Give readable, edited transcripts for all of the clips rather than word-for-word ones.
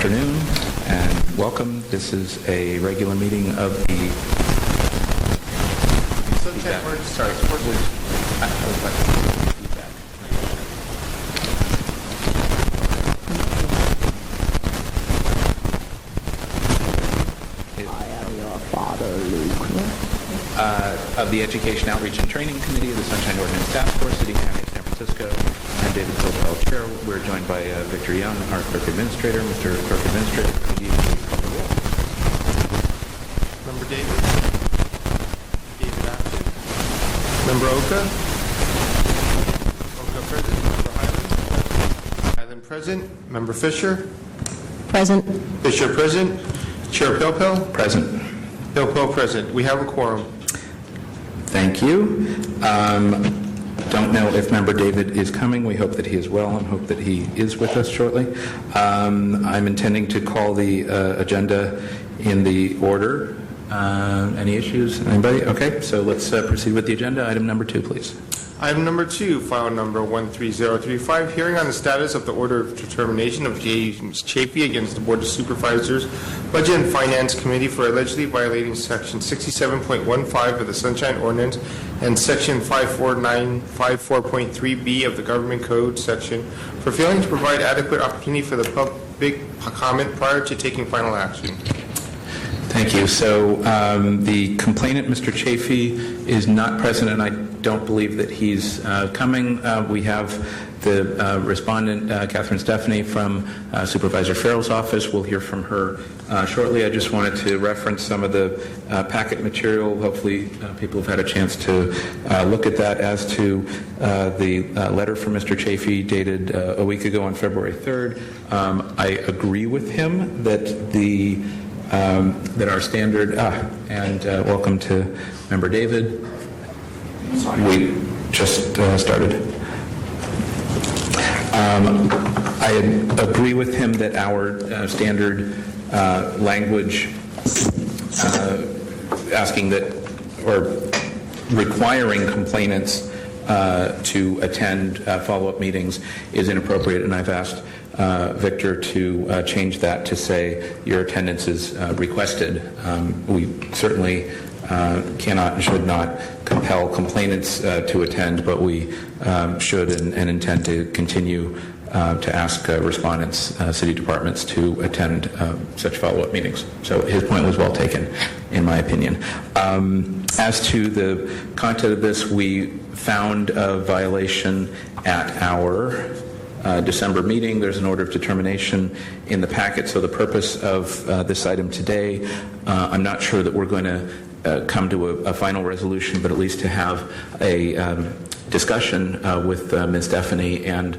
afternoon and welcome. This is a regular meeting of the... of the Education Outreach and Training Committee of the Sunshine Ordinance Task Force, City County of San Francisco. I'm David Philpell, Chair. We're joined by Victor Young, our Clerk Administrator. Mr. Clerk Administrator, could you please call the roll? Member David? David absent. Member Oka? Oka present. Member Highland? Highland present. Member Fisher? Present. Fisher present. Chair Philpell? Present. Philpell present. We have a quorum. Thank you. Don't know if Member David is coming. We hope that he is well and hope that he is with us shortly. I'm intending to call the agenda in the order. Any issues? Anybody? Okay, so let's proceed with the agenda. Item number 2, please. Item number 2, file number 13035, hearing on the status of the order of determination of James Chafee against the Board of Supervisors Budget and Finance Committee for allegedly violating Section 67.15 of the Sunshine Ordinance and Section 54954.3b of the Government Code section for failing to provide adequate opportunity for the public comment prior to taking final action. Thank you. So the complainant, Mr. Chafee, is not present, and I don't believe that he's coming. We have the respondent, Catherine Stephanie, from Supervisor Farrell's office. We'll hear from her shortly. I just wanted to reference some of the packet material. Hopefully people have had a chance to look at that. As to the letter from Mr. Chafee dated a week ago on February 3rd, I agree with him that that our standard, and welcome to Member David. We just started. I agree with him that our standard language asking that, or requiring complainants to attend follow-up meetings is inappropriate, and I've asked Victor to change that to say your attendance is requested. We certainly cannot and should not compel complainants to attend, but we should and intend to continue to ask respondents, city departments to attend such follow-up meetings. So his point was well taken, in my opinion. As to the content of this, we found a violation at our December meeting. There's an order of determination in the packet. So the purpose of this item today, I'm not sure that we're going to come to a final resolution, but at least to have a discussion with Ms. Stephanie and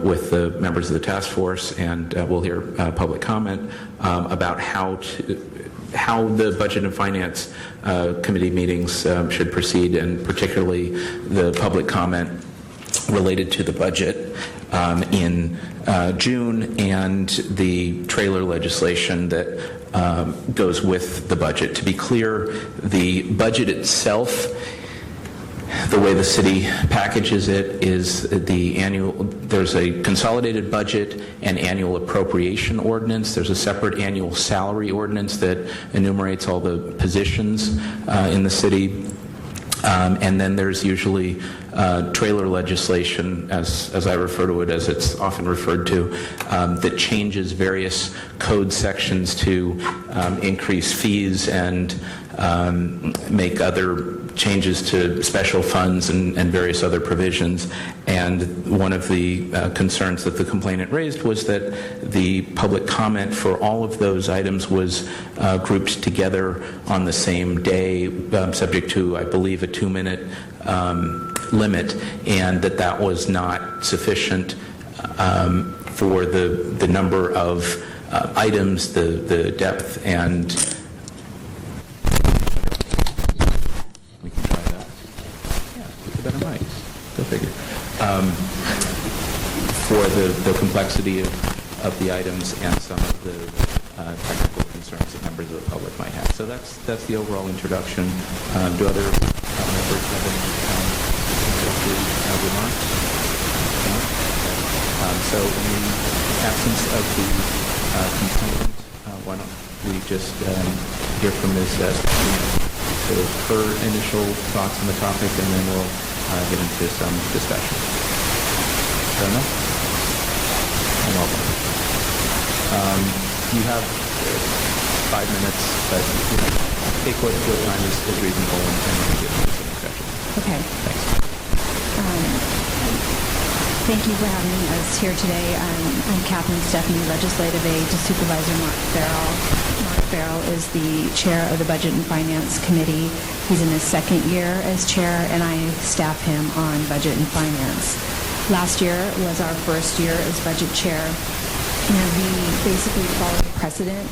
with the members of the task force, and we'll hear public comment about how the Budget and Finance Committee meetings should proceed, and particularly the public comment related to the budget in June and the trailer legislation that goes with the budget. To be clear, the budget itself, the way the city packages it, is there's a consolidated budget and annual appropriation ordinance. There's a separate annual salary ordinance that enumerates all the positions in the city. And then there's usually trailer legislation, as I refer to it, as it's often referred to, that changes various code sections to increase fees and make other changes to special funds and various other provisions. And one of the concerns that the complainant raised was that the public comment for all of those items was grouped together on the same day, subject to, I believe, a 2-minute limit, and that was not sufficient for the number of items, the depth, and we can try that. Yeah, with a better mic. Go figure. For the complexity of the items and some of the technical concerns that members of the public might have. So that's the overall introduction. Do other members have any remarks? No? So in the absence of the complaint, why don't we just hear from Ms. Stephanie, sort of her initial thoughts on the topic, and then we'll get into some discussion. Fair enough? And welcome. You have 5 minutes, but take what time is reasonable, and we'll get into some discussion. Okay. Thanks. Thank you for having us here today. I'm Captain Stephanie, Legislative Aide to Supervisor Mark Farrell. Mark Farrell is the chair of the Budget and Finance Committee. He's in his second year as chair, and I staff him on Budget and Finance. Last year was our first year as budget chair, and we basically followed precedent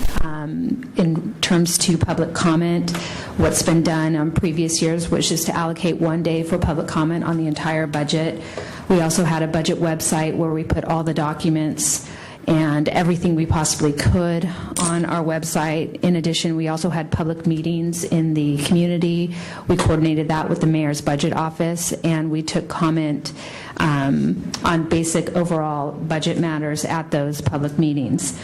in terms to public comment. What's been done on previous years, which is to allocate 1 day for public comment on the entire budget. We also had a budget website where we put all the documents and everything we possibly could on our website. In addition, we also had public meetings in the community. We coordinated that with the mayor's budget office, and we took comment on basic overall budget matters at those public meetings.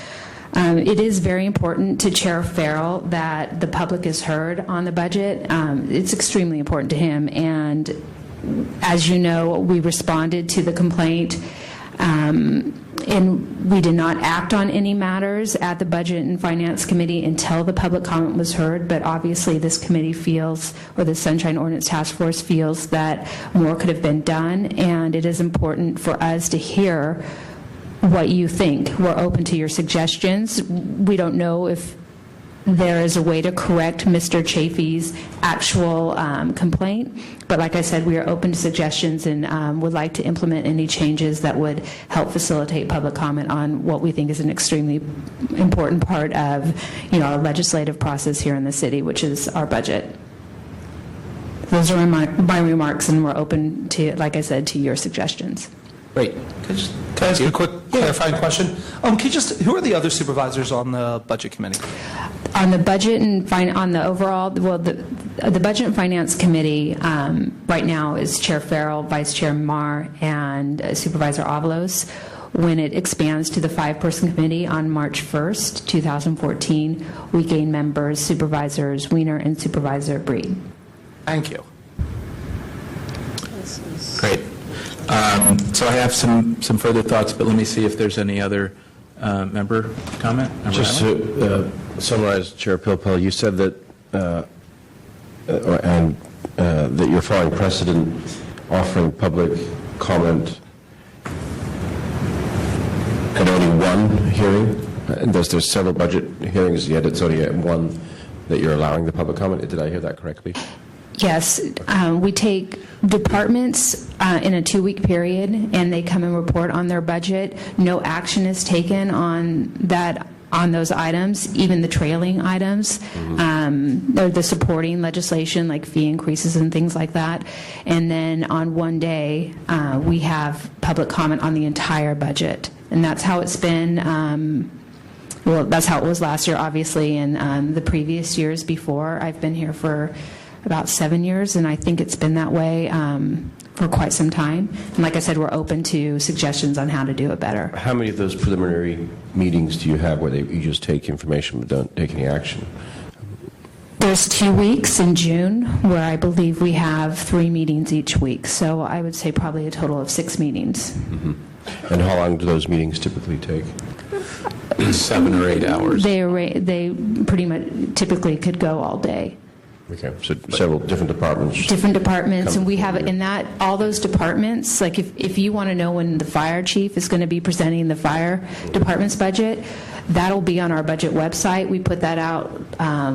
It is very important to Chair Farrell that the public is heard on the budget. It's extremely important to him, and as you know, we responded to the complaint, and we did not act on any matters at the Budget and Finance Committee until the public comment was heard, but obviously this committee feels, or the Sunshine Ordinance Task Force feels, that more could have been done, and it is important for us to hear what you think. We're open to your suggestions. We don't know if there is a way to correct Mr. Chafee's actual complaint, but like I said, we are open to suggestions and would like to implement any changes that would help facilitate public comment on what we think is an extremely important part of our legislative process here in the city, which is our budget. Those are my remarks, and we're open to, like I said, to your suggestions. Great. Can I ask you a quick clarifying question? Who are the other supervisors on the budget committee? On the budget and the Budget and Finance Committee right now is Chair Farrell, Vice Chair Marr, and Supervisor Avalos. When it expands to the 5-person committee on March 1st, 2014, we gain members, Supervisors Wiener and Supervisor Breed. Thank you. Great. So I have some further thoughts, but let me see if there's any other member comment. Just to summarize, Chair Pilpel, you said that that you're following precedent offering public comment at only one hearing, and there's several budget hearings, yet it's only at one that you're allowing the public comment. Did I hear that correctly? Yes, we take departments in a 2-week period, and they come and report on their budget. No action is taken on those items, even the trailing items, or the supporting legislation like fee increases and things like that. And then on one day, we have public comment on the entire budget, and that's how it's been. Well, that's how it was last year, obviously, and the previous years before. I've been here for about 7 years, and I think it's been that way for quite some time. And like I said, we're open to suggestions on how to do it better. How many of those preliminary meetings do you have where you just take information but don't take any action? There's 2 weeks in June where I believe we have 3 meetings each week, so I would say probably a total of 6 meetings. Mm-hmm. And how long do those meetings typically take? 7 or 8 hours. They pretty much typically could go all day. Okay, so several different departments. Different departments, and we have in that, all those departments, like if you want to know when the fire chief is going to be presenting the fire department's budget, that'll be on our budget website. We put that out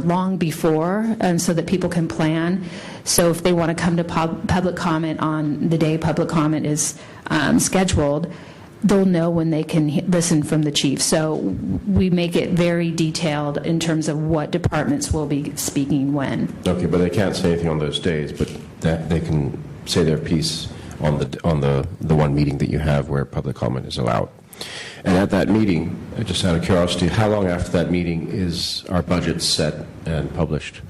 long before, so that people can plan. So if they want to come to public comment on the day public comment is scheduled, they'll know when they can listen from the chief. So we make it very detailed in terms of what departments will be speaking when. Okay, but they can't say anything on those days, but that they can say their piece on the one meeting that you have where public comment is allowed. And at that meeting, just out of curiosity, how long after that meeting is our budget set and published?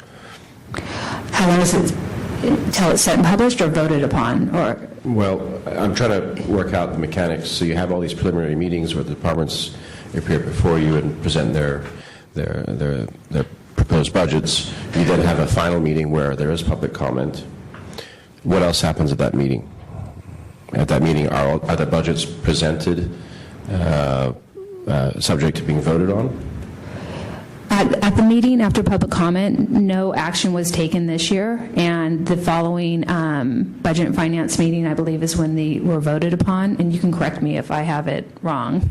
How long is it until it's set and published or voted upon? Or Well, I'm trying to work out the mechanics. So you have all these preliminary meetings where the departments appear before you and present their proposed budgets. You then have a final meeting where there is public comment. What else happens at that meeting? At that meeting, are the budgets presented subject to being voted on? At the meeting after public comment, no action was taken this year, and the following Budget and Finance meeting, I believe, is when they were voted upon, and you can correct me if I have it wrong.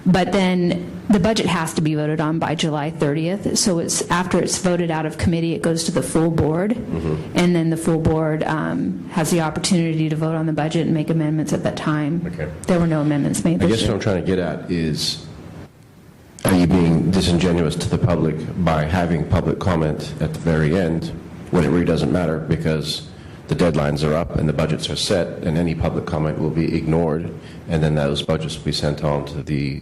But then the budget has to be voted on by July 30th, so it's after it's voted out of committee, it goes to the full board, and then the full board has the opportunity to vote on the budget and make amendments at that time. Okay. There were no amendments made I this guess year. what I'm trying to get at is, are you being disingenuous to the public by having public comment at the very end when it really doesn't matter because the deadlines are up and the budgets are set and any public comment will be ignored and then those budgets will be sent on to the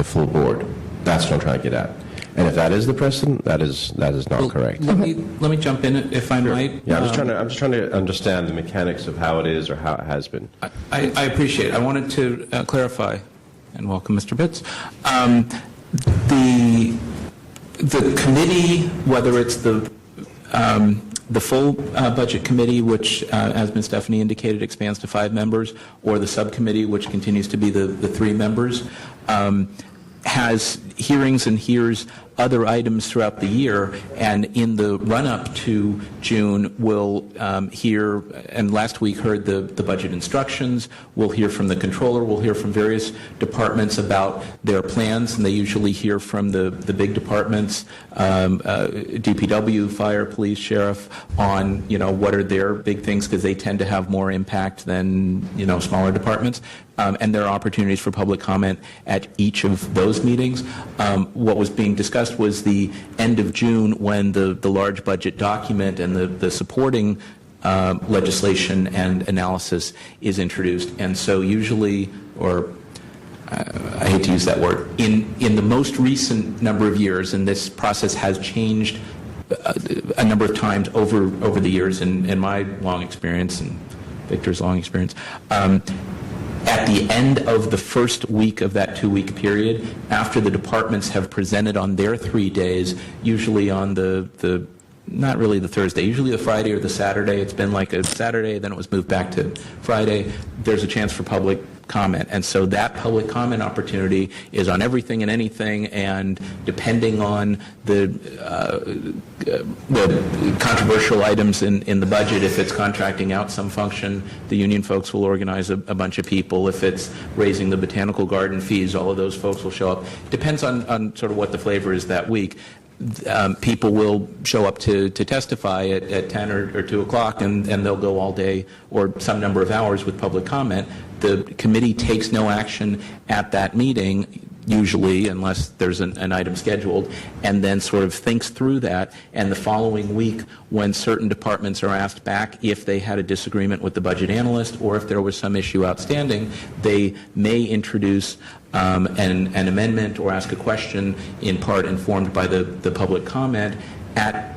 full board? That's what I'm trying to get at. And if that is the precedent, that is not correct. Let me jump in, if I might. Yeah, I'm just trying to understand the mechanics of how it is or how it has been. I appreciate it. I wanted to clarify, and welcome, Mr. Bitts. The committee, whether it's the full budget committee, which, as Ms. Stephanie indicated, expands to 5 members, or the subcommittee, which continues to be the 3 members, has hearings and hears other items throughout the year, and in the run-up to June, we'll hear, and last week heard the budget instructions, we'll hear from the controller, we'll hear from various departments about their plans, and they usually hear from the big departments, DPW, fire, police, sheriff, on, what are their big things, because they tend to have more impact than, smaller departments. And there are opportunities for public comment at each of those meetings. What was being discussed was the end of June when the large budget document and the supporting legislation and analysis is introduced. And so usually, or I hate to use that word, in the most recent number of years, and this process has changed a number of times over the years in my long experience and Victor's long experience, at the end of the first week of that 2-week period, after the departments have presented on their 3 days, usually on the not really the Thursday, usually the Friday or the Saturday. It's been like a Saturday, then it was moved back to Friday. There's a chance for public comment. And so that public comment opportunity is on everything and anything, and depending on the controversial items in the budget, if it's contracting out some function, the union folks will organize a bunch of people. If it's raising the botanical garden fees, all of those folks will show up. Depends on sort of what the flavor is that week. People will show up to testify at 10 or 2 o'clock, and they'll go all day or some number of hours with public comment. The committee takes no action at that meeting, usually, unless there's an item scheduled, and then sort of thinks through that. And the following week, when certain departments are asked back if they had a disagreement with the budget analyst or if there was some issue outstanding, they may introduce an amendment or ask a question, in part informed by the public comment.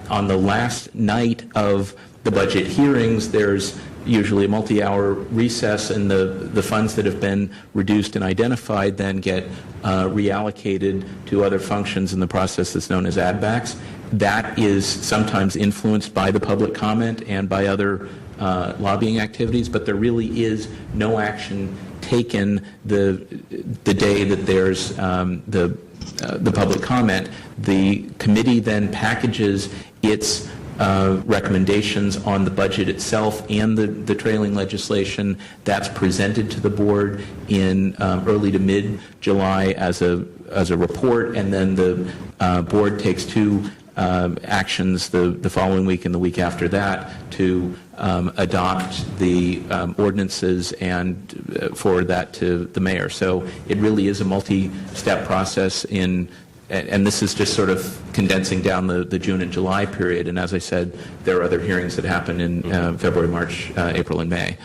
On the last night of the budget hearings, there's usually a multi-hour recess, and the funds that have been reduced and identified then get reallocated to other functions in the process that's known as add-backs. That is sometimes influenced by the public comment and by other lobbying activities, but there really is no action taken the day that there's the public comment. The committee then packages its recommendations on the budget itself and the trailing legislation. That's presented to the board in early to mid-July as a report, and then the board takes 2 actions the following week and the week after that to adopt the ordinances and forward that to the mayor. So it really is a multi-step process and this is just sort of condensing down the June and July period. And as I said, there are other hearings that happen in February, March, April, and May.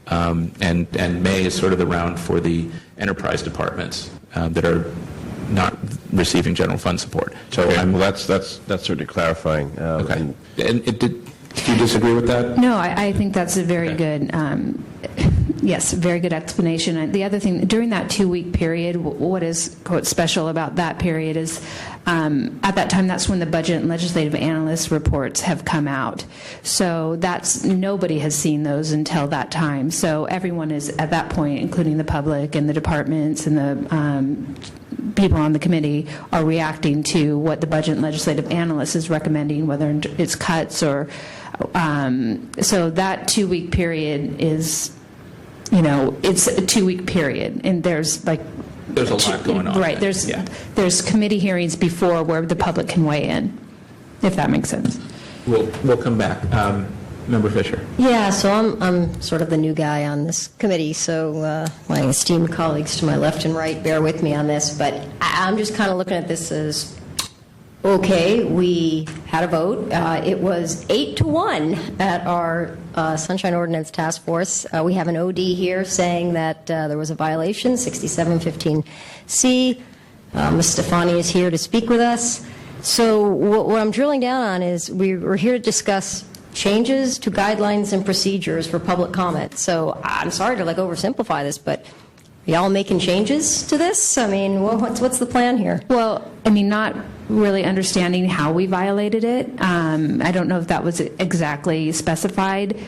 And May is sort of the round for the enterprise departments that are not receiving general fund support. So Okay. Well, that's certainly clarifying. Okay. And do you disagree with that? No, I think that's a very good Yes, very good explanation. And the other thing, during that 2-week period, what is, quote, special about that period is at that time, that's when the budget and legislative analyst reports have come out. So nobody has seen those until that time. So everyone is at that point, including the public and the departments and the people on the committee, are reacting to what the budget and legislative analyst is recommending, whether it's cuts or so that 2-week period is, it's a 2-week period, and there's a lot going on. Right. There's committee hearings before where the public can weigh in, if that makes sense. We'll come back. Member Fisher. Yeah, so I'm sort of the new guy on this committee, so my esteemed colleagues to my left and right bear with me on this, but I'm just kind of looking at this as, okay, we had a vote. It was 8-1 at our Sunshine Ordinance Task Force. We have an OD here saying that there was a violation, 6715C. Ms. Stefani is here to speak with us. So what I'm drilling down on is we're here to discuss changes to guidelines and procedures for public comment. So I'm sorry to oversimplify this, but are y'all making changes to this? I mean, what's the plan here? Well, not really understanding how we violated it. I don't know if that was exactly specified,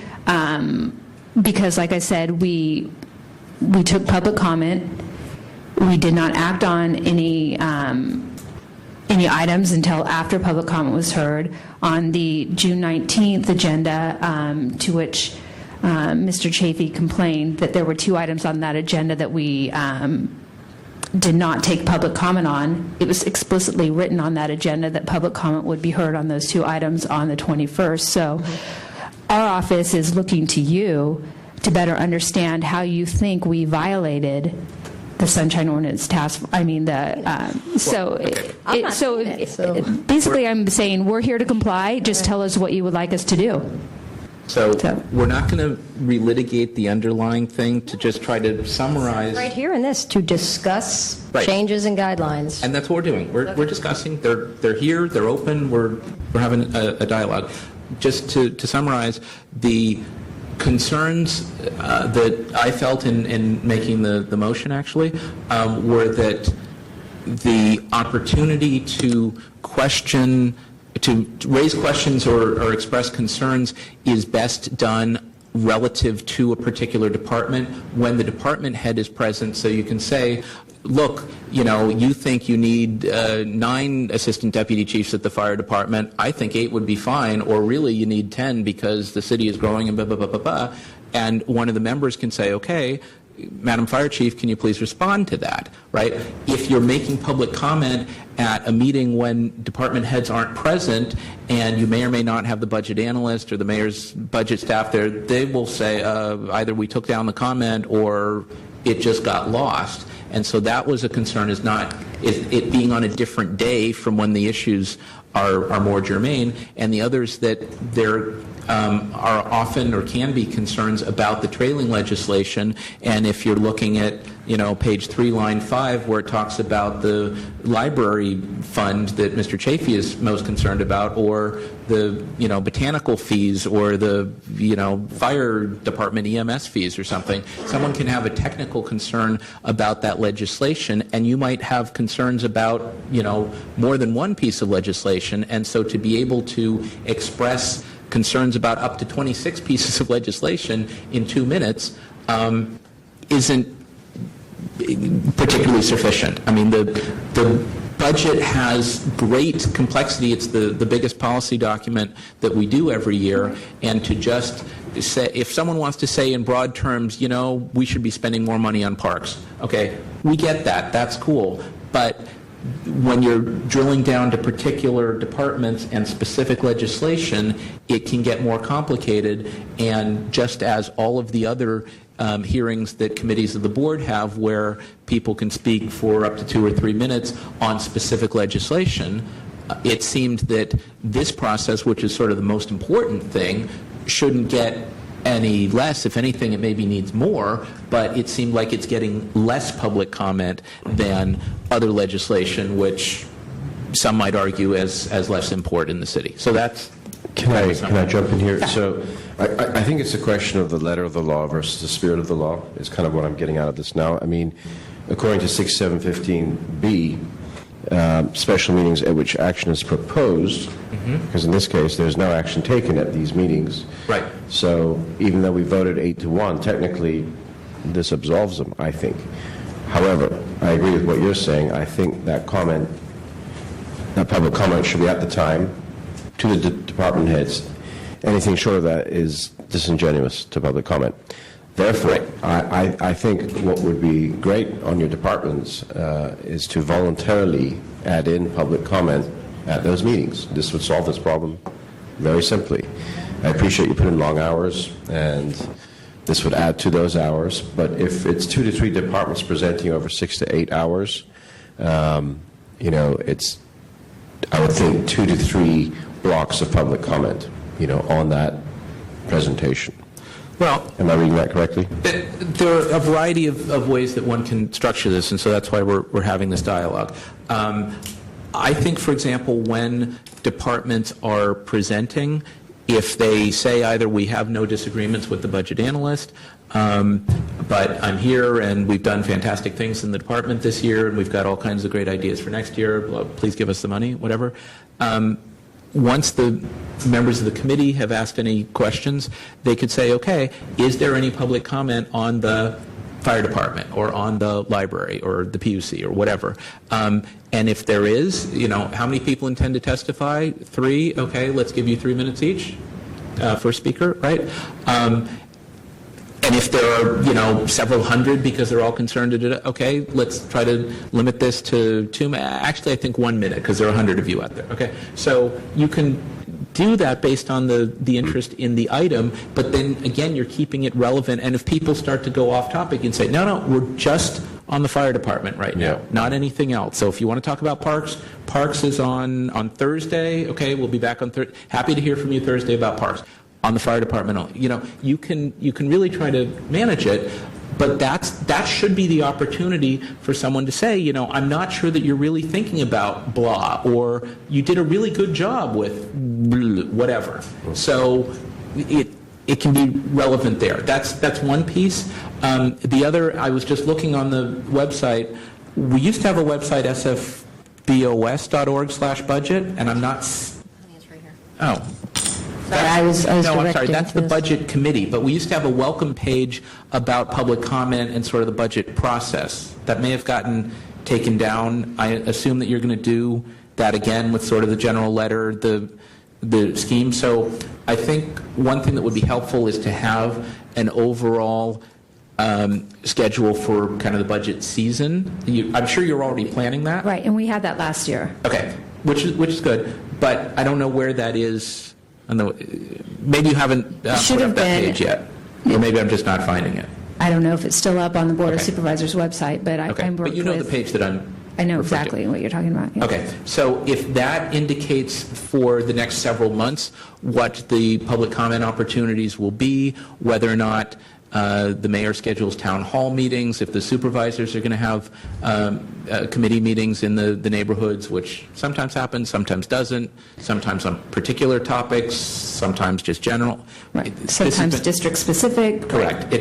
because, like I said, we took public comment. We did not act on any items until after public comment was heard. On the June 19th agenda, to which Mr. Chafee complained that there were 2 items on that agenda that we did not take public comment on. It was explicitly written on that agenda that public comment would be heard on those 2 items on the 21st. So our office is looking to you to better understand how you think we violated the Sunshine Ordinance task. Basically, I'm saying we're here to comply. Just tell us what you would like us to do. So we're not going to relitigate the underlying thing, to just try to summarize. Right here in this, to discuss Right. changes and guidelines. And that's what we're doing. We're discussing. They're here. They're open. We're having a dialogue. Just to summarize, the concerns that I felt in making the motion actually were that the opportunity to raise questions or express concerns is best done relative to a particular department when the department head is present, so you can say, look, you think you need 9 assistant deputy chiefs at the fire department. I think 8 would be fine, or really you need 10 because the city is growing and blah, blah, blah, blah, blah. And one of the members can say, okay, Madam Fire Chief, can you please respond to that, right? If you're making public comment at a meeting when department heads aren't present and you may or may not have the budget analyst or the mayor's budget staff there, they will say either we took down the comment or it just got lost. And so that was a concern, is it being on a different day from when the issues are more germane, and the others that there are often or can be concerns about the trailing legislation. And if you're looking at page 3, line 5, where it talks about the library fund that Mr. Chafee is most concerned about, or the botanical fees, or the fire department EMS fees or something, someone can have a technical concern about that legislation, and you might have concerns about more than one piece of legislation. And so to be able to express concerns about up to 26 pieces of legislation in 2 minutes isn't particularly sufficient. I mean, the budget has great complexity. It's the biggest policy document that we do every year, and to just say, if someone wants to say in broad terms, we should be spending more money on parks, okay, we get that, that's cool, but when you're drilling down to particular departments and specific legislation, it can get more complicated. And just as all of the other hearings that committees of the board have, where people can speak for up to 2 or 3 minutes on specific legislation, it seemed that this process, which is sort of the most important thing, shouldn't get any less. If anything, it maybe needs more, but it seemed like it's getting less public comment than other legislation, which some might argue as less important in the city. So that's Can I jump in here? So I think it's a question of the letter of the law versus the spirit of the law is kind of what I'm getting out of this now. I mean, according to 6715B, special meetings at which action is proposed, because in this case, there's no action taken at these meetings. Right. So even though we voted 8-1, technically, this absolves them, I think. However, I agree with what you're saying. I think that comment, that public comment should be at the time to the department heads. Anything short of that is disingenuous to public comment. Therefore, I think what would be great on your departments is to voluntarily add in public comment at those meetings. This would solve this problem very simply. I appreciate you put in long hours, and this would add to those hours. But if it's 2 to 3 departments presenting over 6 to 8 hours, you know, it's, I would think, 2 to 3 blocks of public comment, you know, on that presentation. Well, Am I reading that correctly? there are a variety of ways that one can structure this, and so that's why we're having this dialogue. I think, for example, when departments are presenting, if they say either we have no disagreements with the budget analyst, but I'm here and we've done fantastic things in the department this year and we've got all kinds of great ideas for next year, please give us the money, whatever. Once the members of the committee have asked any questions, they could say, okay, is there any public comment on the fire department or on the library or the PUC or whatever? And if there is, you know, how many people intend to testify? 3? Okay, let's give you 3 minutes each for a speaker, right? And if there are, you know, several hundred because they're all concerned, okay, let's try to limit this to 2 minutes. Actually, I think 1 minute because there are 100 of you out there. Okay, so you can do that based on the interest in the item, but then again, you're keeping it relevant. And if people start to go off topic, you can say, no, we're just on the fire department right now, not anything else. So if you want to talk about parks is on Thursday. Okay, we'll be back on Thursday. Happy to hear from you Thursday about parks. On the fire department only. You know, you can really try to manage it, but that should be the opportunity for someone to say, you know, I'm not sure that you're really thinking about blah, or you did a really good job with whatever. So it can be relevant there. That's one piece. The other, I was just looking on the website. We used to have a website, sfbos.org/budget, and I'm not. It's right here. Oh. Sorry, I was No, I'm sorry, directing that's to the this. budget committee, but we used to have a welcome page about public comment and sort of the budget process. That may have gotten taken down. I assume that you're going to do that again with sort of the general letter, the scheme. So I think one thing that would be helpful is to have an overall schedule for kind of the budget season. I'm sure you're already planning that. Right, and we had that last year. Okay, which is good, but I don't know where that is. Maybe you haven't put Should up have that been. page yet, or maybe I'm just not finding it. I don't know if it's still up on the Board of Okay. Supervisors website, but I Okay, worked but you know the with- page that I'm I know referring to. exactly what you're talking about. yeah. Okay, so if that indicates for the next several months what the public comment opportunities will be, whether or not the mayor schedules town hall meetings, if the supervisors are going to have committee meetings in the neighborhoods, which sometimes happens, sometimes doesn't, sometimes on particular topics, sometimes just general. Right, This has sometimes been- district-specific. Correct.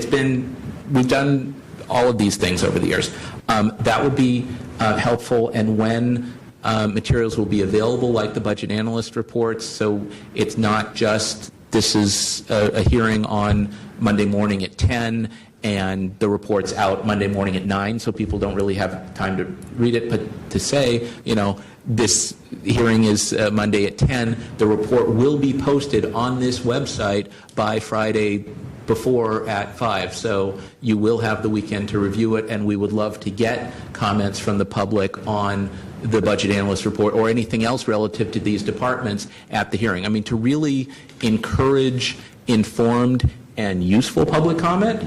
We've done all of these things over the years. That would be helpful, and when materials will be available, like the budget analyst reports, so it's not just, this is a hearing on Monday morning at 10, and the report's out Monday morning at 9, so people don't really have time to read it, but to say, you know, this hearing is Monday at 10, the report will be posted on this website by Friday before at 5, so you will have the weekend to review it, and we would love to get comments from the public on the budget analyst report or anything else relative to these departments at the hearing. I mean, to really encourage informed and useful public comment,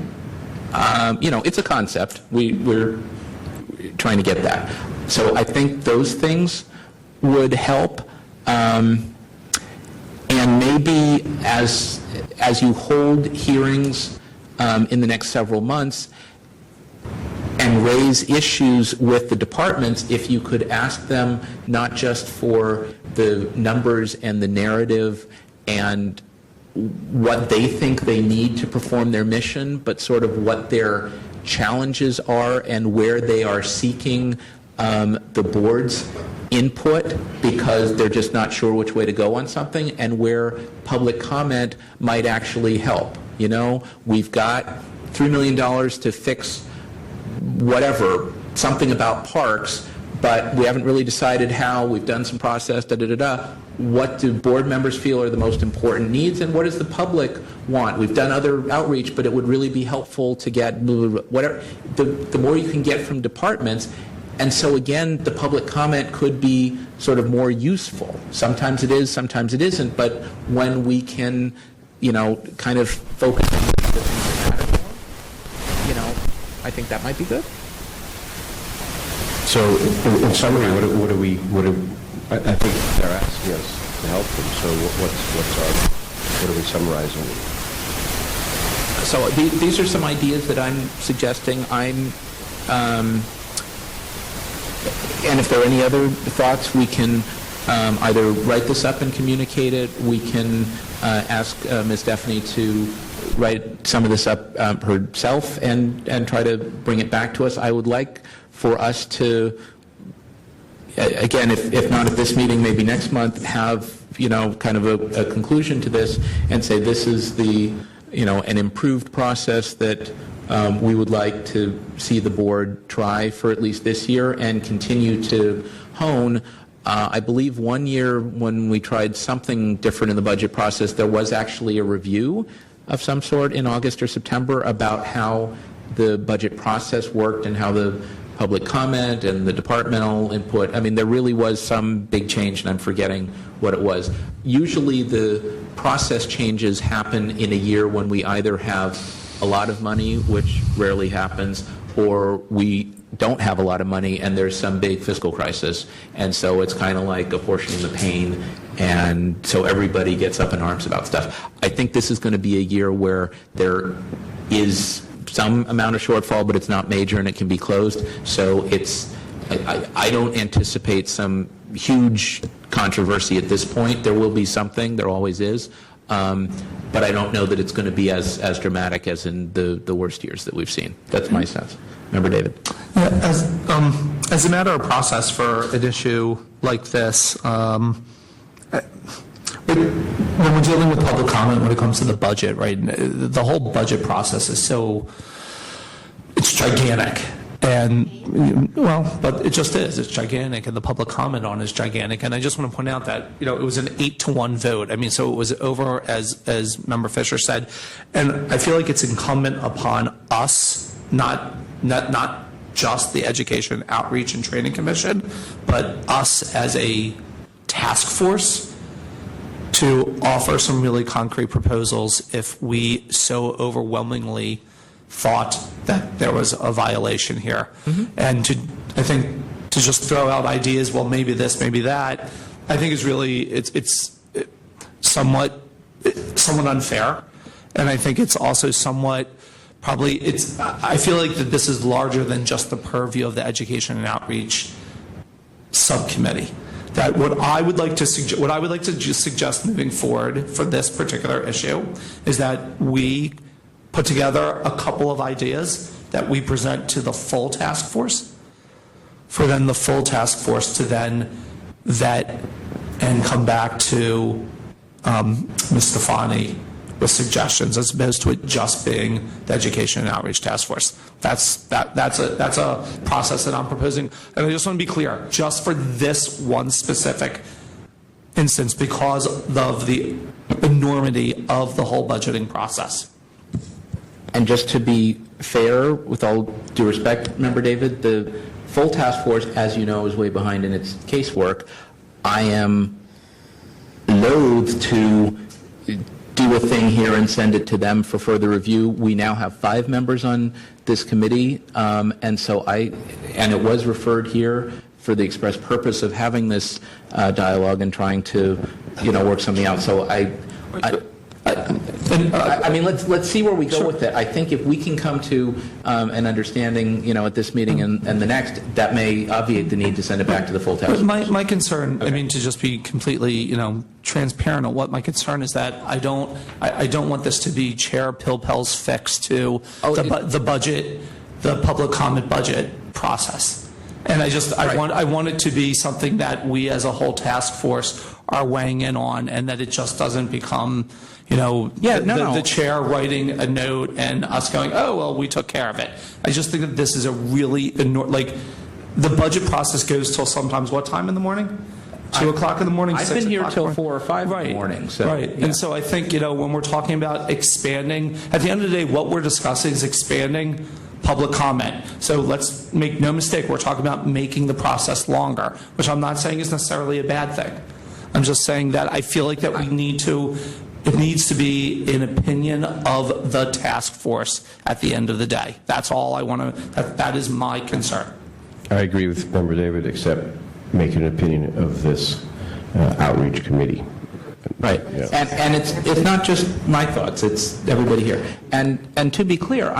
you know, it's a concept. We're trying to get that. So I think those things would help. And maybe as you hold hearings in the next several months and raise issues with the departments, if you could ask them not just for the numbers and the narrative and what they think they need to perform their mission, but sort of what their challenges are and where they are seeking the board's input because they're just not sure which way to go on something, and where public comment might actually help. You know, we've got $3 million to fix whatever, something about parks, but we haven't really decided how. We've done some process, da-da-da-da. What do board members feel are the most important needs, and what does the public want? We've done other outreach, but it would really be helpful to get whatever. The more you can get from departments, and so again, the public comment could be sort of more useful. Sometimes it is, sometimes it isn't, but when we can, you know, kind of focus on the things that matter more, you know, I think that might be good. So, in summary, what I think they're asking us to help them. So, what are we summarizing? So these are some ideas that I'm suggesting. And if there are any other thoughts, we can either write this up and communicate it. We can ask Ms. Stephanie to write some of this up herself and try to bring it back to us. I would like for us to, again, if not at this meeting, maybe next month, have, you know, kind of a conclusion to this and say this is the, you know, an improved process that we would like to see the board try for at least this year and continue to hone. I believe one year when we tried something different in the budget process, there was actually a review of some sort in August or September about how the budget process worked and how the public comment and the departmental input. I mean, there really was some big change, and I'm forgetting what it was. Usually the process changes happen in a year when we either have a lot of money, which rarely happens, or we don't have a lot of money and there's some big fiscal crisis. And so it's kind of like apportioning the pain, and so everybody gets up in arms about stuff. I think this is going to be a year where there is some amount of shortfall, but it's not major and it can be closed. So it's, I don't anticipate some huge controversy at this point. There will be something, there always is. But I don't know that it's going to be as dramatic as in the worst years that we've seen. That's my sense. Member David. Yeah, as a matter of process for an issue like this, when we're dealing with public comment when it comes to the budget, right, the whole budget process is it's gigantic. And, well, but it just is. It's gigantic, and the public comment on it is gigantic. And I just want to point out that, you know, it was an 8-1 vote. I mean, so it was over, as Member Fisher said. And I feel like it's incumbent upon us, not just the Education, Outreach, and Training Commission, but us as a task force to offer some really concrete proposals if we so overwhelmingly thought that there was a violation here. And I think to just throw out ideas, well, maybe this, maybe that, I think is really, it's somewhat unfair. And I think it's also somewhat, I feel like that this is larger than just the purview of the Education and Outreach subcommittee. That what I would like to suggest moving forward for this particular issue is that we put together a couple of ideas that we present to the full task force, for then the full task force to then vet and come back to Ms. Stefani with suggestions, as opposed to it just being the Education and Outreach Task Force. That's a process that I'm proposing. And I just want to be clear, just for this one specific instance, because of the enormity of the whole budgeting process. And just to be fair, with all due respect, Member David, the full task force, as you know, is way behind in its casework. I am loath to do a thing here and send it to them for further review. We now have 5 members on this committee, and it was referred here for the express purpose of having this dialogue and trying to, work something out. So And, I mean, let's see where we go with it. I think if we can come to an understanding, at this meeting and the next, that may obviate the need to send it back to the full task. But my concern, I mean, to just be completely, transparent on what my concern is, that I don't want this to be Chair Pilpel's fix to the budget, the public comment budget process. And I want it to be something that we as a whole task force are weighing in on, and that it just doesn't become, the chair writing a note and us going, oh, well, we took care of it. I just think that this is a really, the budget process goes till sometimes what time in the morning? 2 o'clock in the morning? I've 6 been here o'clock till in the morning? 4 or 5 in the morning. So, Right. yeah. And so I think, when we're talking about expanding, at the end of the day, what we're discussing is expanding public comment. So let's make no mistake, we're talking about making the process longer, which I'm not saying is necessarily a bad thing. I'm just saying that I feel like that it needs to be an opinion of the task force at the end of the day. That's all I want to, that is my concern. I agree with Member David, except make an opinion of this outreach committee. Right. Yeah. And it's not just my thoughts, it's everybody here. And to be clear,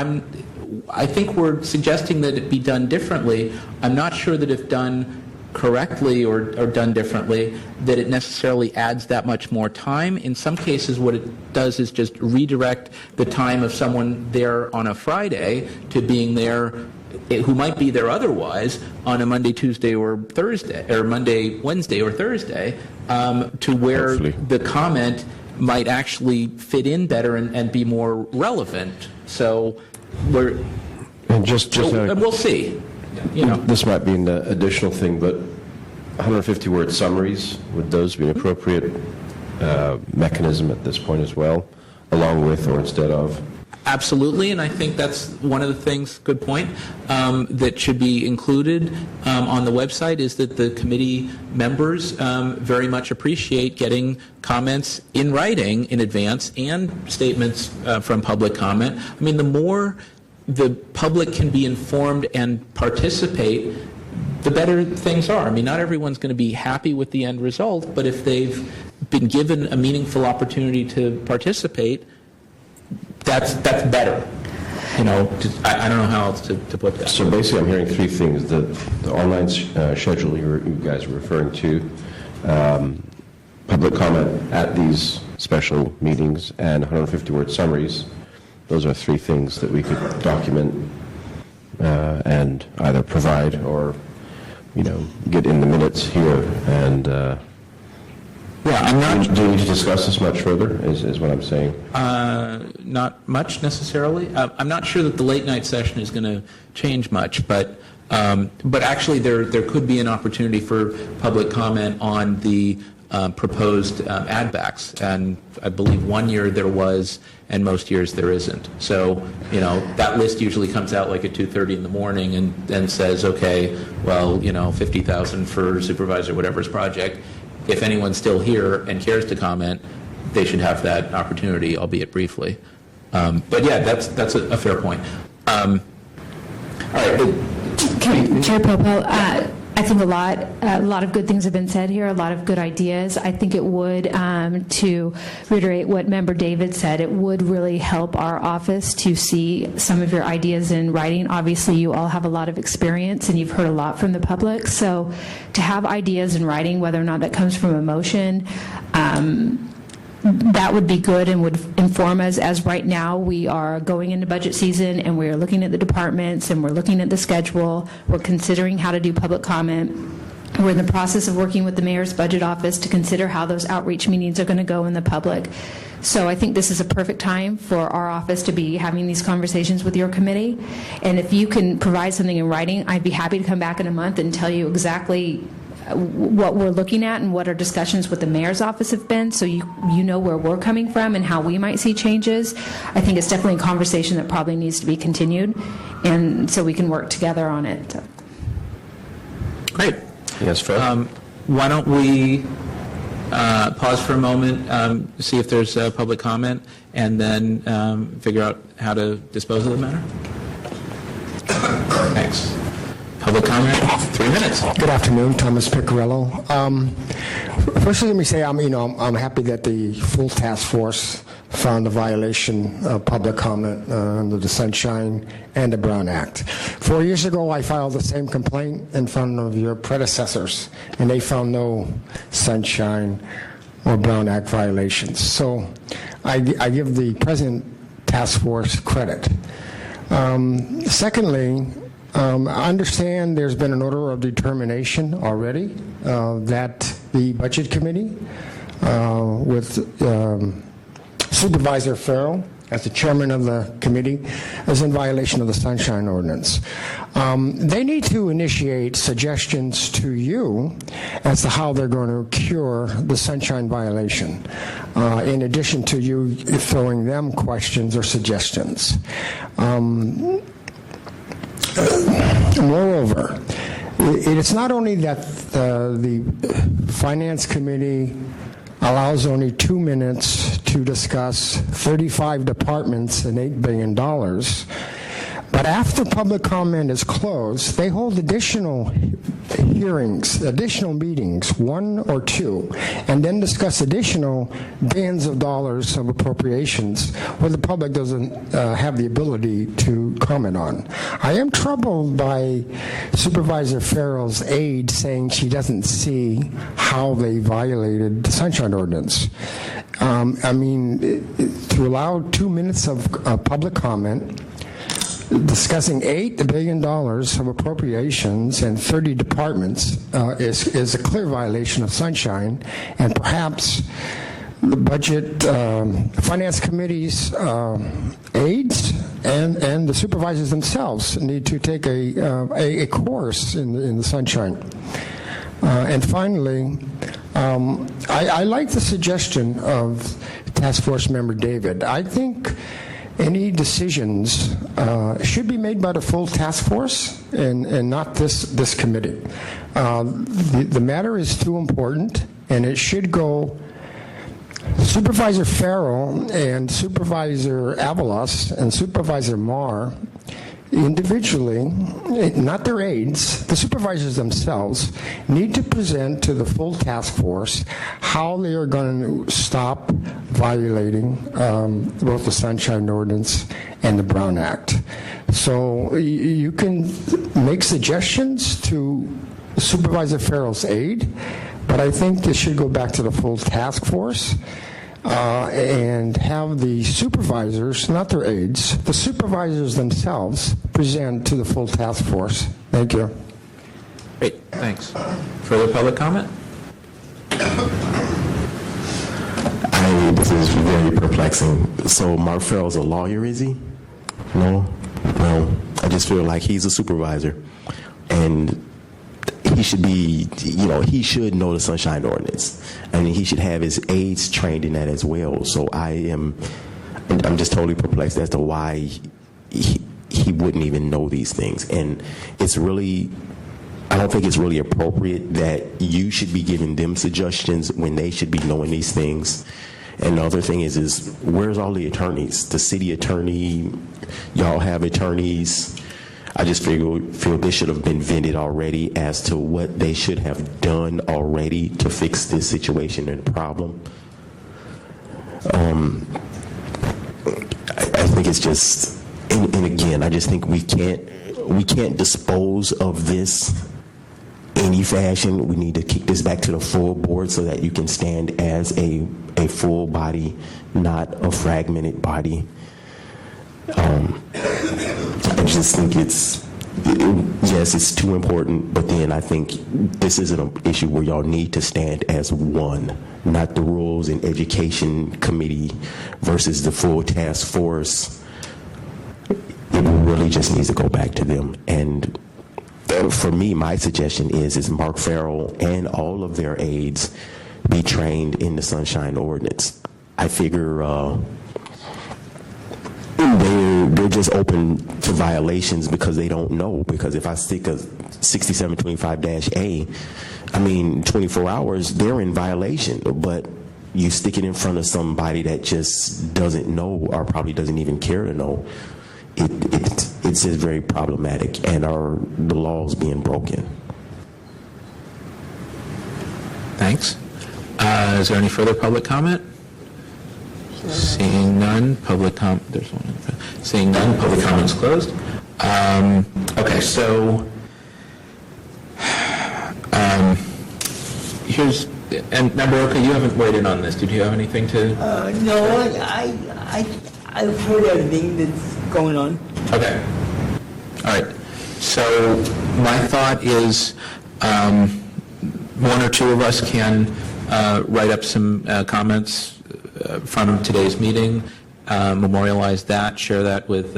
I think we're suggesting that it be done differently. I'm not sure that if done correctly or done differently, that it necessarily adds that much more time. In some cases, what it does is just redirect the time of someone there on a Friday to being there, who might be there otherwise, on a Monday, Tuesday, or Thursday, or Monday, Wednesday, or Thursday, to where Hopefully. the comment might actually fit in better and be more relevant. So And just and we'll see. This might be an additional thing, but 150-word summaries, would those be an appropriate mechanism at this point as well, along with or instead of? Absolutely, and I think that's one of the things, good point, that should be included on the website, is that the committee members very much appreciate getting comments in writing in advance and statements from public comment. I mean, the more the public can be informed and participate, the better things are. I mean, not everyone's going to be happy with the end result, but if they've been given a meaningful opportunity to participate, that's better. I don't know how else to put that. So basically, I'm hearing three things: the online schedule you guys were referring to, public comment at these special meetings, and 150-word summaries. Those are three things that we could document and either provide or, get in the minutes here. And I'm not. do we need to discuss this much further? Is what I'm saying. Not much necessarily. I'm not sure that the late night session is going to change much, but actually there could be an opportunity for public comment on the proposed add backs, and I believe one year there was, and most years there isn't. So that list usually comes out like at 2:30 in the morning and says, okay, well, 50,000 for supervisor whatever's project. If anyone's still here and cares to comment, they should have that opportunity, albeit briefly. But yeah, that's a fair point. All right. Chair Popo, I think a lot of good things have been said here, a lot of good ideas. I think it would, to reiterate what Member David said, it would really help our office to see some of your ideas in writing. Obviously, you all have a lot of experience and you've heard a lot from the public. So to have ideas in writing, whether or not that comes from a motion, that would be good and would inform us, as right now we are going into budget season and we're looking at the departments and we're looking at the schedule. We're considering how to do public comment. We're in the process of working with the mayor's budget office to consider how those outreach meetings are going to go in the public. So I think this is a perfect time for our office to be having these conversations with your committee. And if you can provide something in writing, I'd be happy to come back in a month and tell you exactly what we're looking at and what our discussions with the mayor's office have been, so you know where we're coming from and how we might see changes. I think it's definitely a conversation that probably needs to be continued, and so we can work together on it. So. Great. Yes, Fred? Why don't we pause for a moment, see if there's public comment, and then figure out how to dispose of the matter? Thanks. Public comment, 3 minutes. Good afternoon, Thomas Piccarello. Firstly, let me say I'm happy that the full task force found a violation of public comment under the Sunshine and the Brown Act. 4 years ago, I filed the same complaint in front of your predecessors, and they found no Sunshine or Brown Act violations. So I give the present task force credit. Secondly, I understand there's been an order of determination already that the Budget Committee with Supervisor Farrell as the chairman of the committee is in violation of the Sunshine Ordinance. They need to initiate suggestions to you as to how they're going to cure the Sunshine violation, in addition to you throwing them questions or suggestions. Moreover, it's not only that the Finance Committee allows only 2 minutes to discuss 35 departments and $8 billion, but after public comment is closed, they hold additional hearings, additional meetings, 1 or 2, and then discuss additional billions of dollars of appropriations where the public doesn't have the ability to comment on. I am troubled by Supervisor Farrell's aide saying she doesn't see how they violated the Sunshine Ordinance. To allow 2 minutes of public comment discussing $8 billion of appropriations and 30 departments is a clear violation of Sunshine, and perhaps the Budget Finance Committee's aides and the supervisors themselves need to take a course in the Sunshine. And finally, I like the suggestion of Task Force Member David. I think any decisions should be made by the full task force and not this committee. The matter is too important, and it should go. Supervisor Farrell and Supervisor Avalos and Supervisor Marr individually, not their aides, the supervisors themselves, need to present to the full task force how they are going to stop violating both the Sunshine Ordinance and the Brown Act. So you can make suggestions to Supervisor Farrell's aide, but I think this should go back to the full task force and have the supervisors, not their aides, the supervisors themselves present to the full task force. Thank you. Great, thanks. Further public comment? This is very perplexing. So Mark Farrell's a lawyer, is he? No? No. I just feel like he's a supervisor. And he should be, he should know the Sunshine Ordinance. And he should have his aides trained in that as well. So I'm just totally perplexed as to why he wouldn't even know these things. And it's really, I don't think it's really appropriate that you should be giving them suggestions when they should be knowing these things. And the other thing is where's all the attorneys? The city attorney, y'all have attorneys. I just feel this should have been vented already as to what they should have done already to fix this situation and problem. I think it's just, and again, I just think we can't dispose of this any fashion. We need to kick this back to the full board so that you can stand as a full body, not a fragmented body. I just think yes, it's too important, but then I think this isn't an issue where y'all need to stand as one, not the Rules and Education Committee versus the full task force. It really just needs to go back to them. And for me, my suggestion is Mark Farrell and all of their aides be trained in the Sunshine Ordinance. I figure they're just open to violations because they don't know. Because if I stick a 6725-A, 24 hours, they're in violation. But you stick it in front of somebody that just doesn't know or probably doesn't even care to know, it's just very problematic, and the laws being broken. Thanks. Is there any further public comment? Seeing none, there's one. Seeing none, public comment's closed. Okay, so here's, and Member Oka, you haven't weighed in on this. Did you have anything to? No, I've heard everything that's going on. Okay. All right. So my thought is one or two of us can write up some comments from today's meeting, memorialize that, share that with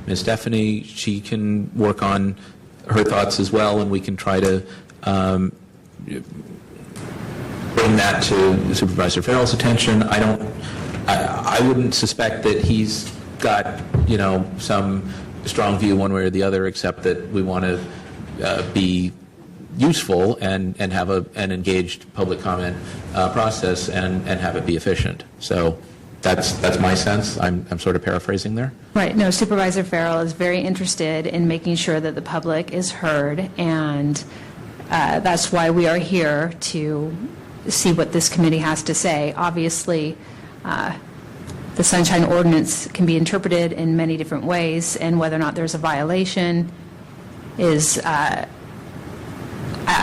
Ms. Stephanie. She can work on her thoughts as well, and we can try to bring that to Supervisor Farrell's attention. I wouldn't suspect that he's got, some strong view one way or the other, except that we want to be useful and have an engaged public comment process and have it be efficient. So that's my sense. I'm sort of paraphrasing there. Right. No, Supervisor Farrell is very interested in making sure that the public is heard, and that's why we are here to see what this committee has to say. Obviously, the Sunshine Ordinance can be interpreted in many different ways, and whether or not there's a violation is, I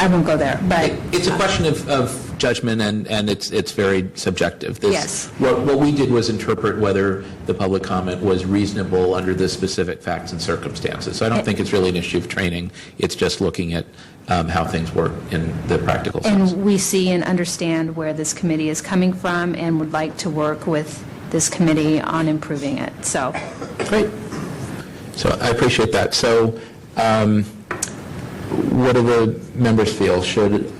won't go there, but... It's a question of judgment, and it's very subjective. Yes. What we did was interpret whether the public comment was reasonable under the specific facts and circumstances. So I don't think it's really an issue of training. It's just looking at how things work in the practical sense. And we see and understand where this committee is coming from and would like to work with this committee on improving it. So, great. So I appreciate that. So what do the members feel? Should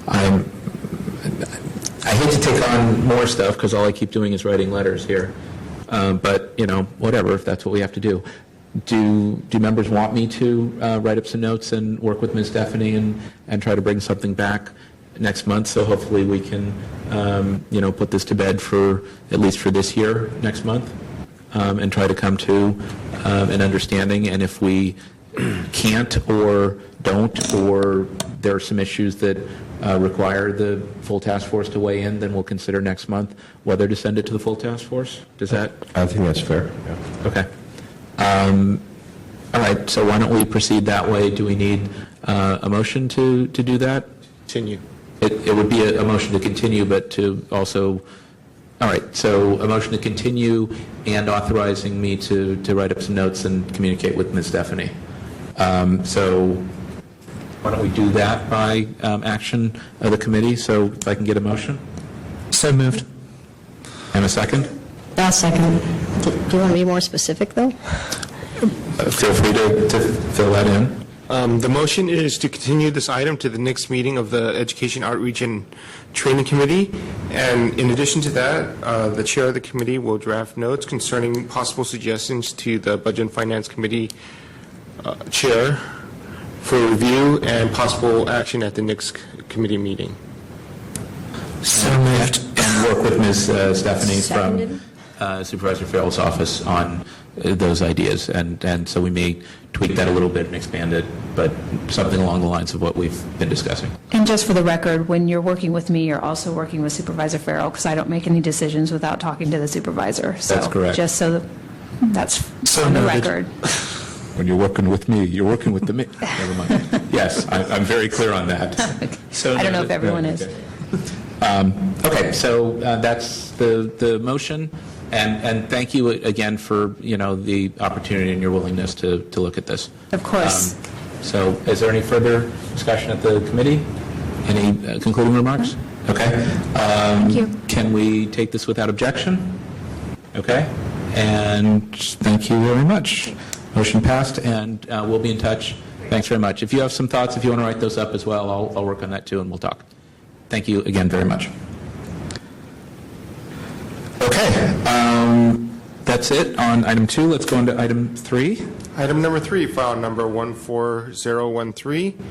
I hate to take on more stuff because all I keep doing is writing letters here. But, whatever, if that's what we have to do. Do members want me to write up some notes and work with Ms. Stephanie and try to bring something back next month? So hopefully we can, put this to bed for at least for this year, next month, and try to come to an understanding. And if we can't or don't, or there are some issues that require the full task force to weigh in, then we'll consider next month whether to send it to the full task force. Does that? I think that's fair. Yeah. Okay. All right, so why don't we proceed that way? Do we need a motion to do that? Continue. It would be a motion to continue, but to also, all right, so a motion to continue and authorizing me to write up some notes and communicate with Ms. Stephanie. So why don't we do that by action of the committee? So if I can get a motion? So moved. And a second? I'll second. Do you want to be more specific, though? Feel free to fill that in. The motion is to continue this item to the next meeting of the Education Outreach and Training Committee. And in addition to that, the chair of the committee will draft notes concerning possible suggestions to the Budget and Finance Committee chair for review and possible action at the next committee meeting. So moved. And work with Ms. Stephanie Seconded. from Supervisor Farrell's office on those ideas. And so we may tweak that a little bit and expand it, but something along the lines of what we've been discussing. and just for the record, when you're working with me, you're also working with Supervisor Farrell, because I don't make any decisions without talking to the supervisor. So That's correct. Just so that's on the noted. record. When you're working with me, you're working with the me. Never mind. Yes, I'm very clear on that. So I don't know if everyone is. Okay, so that's the motion, and thank you again for the opportunity and your willingness to look at this. Of course. So is there any further discussion at the committee? Any concluding remarks? Okay. Thank you. Can we take this without objection? Okay. And thank you very much. Motion passed, and we'll be in touch. Thanks very much. If you have some thoughts, if you want to write those up as well, I'll work on that too, and we'll talk. Thank you again very much. Okay. That's it on item 2. Let's go on to item 3. Item number 3, file number 14013,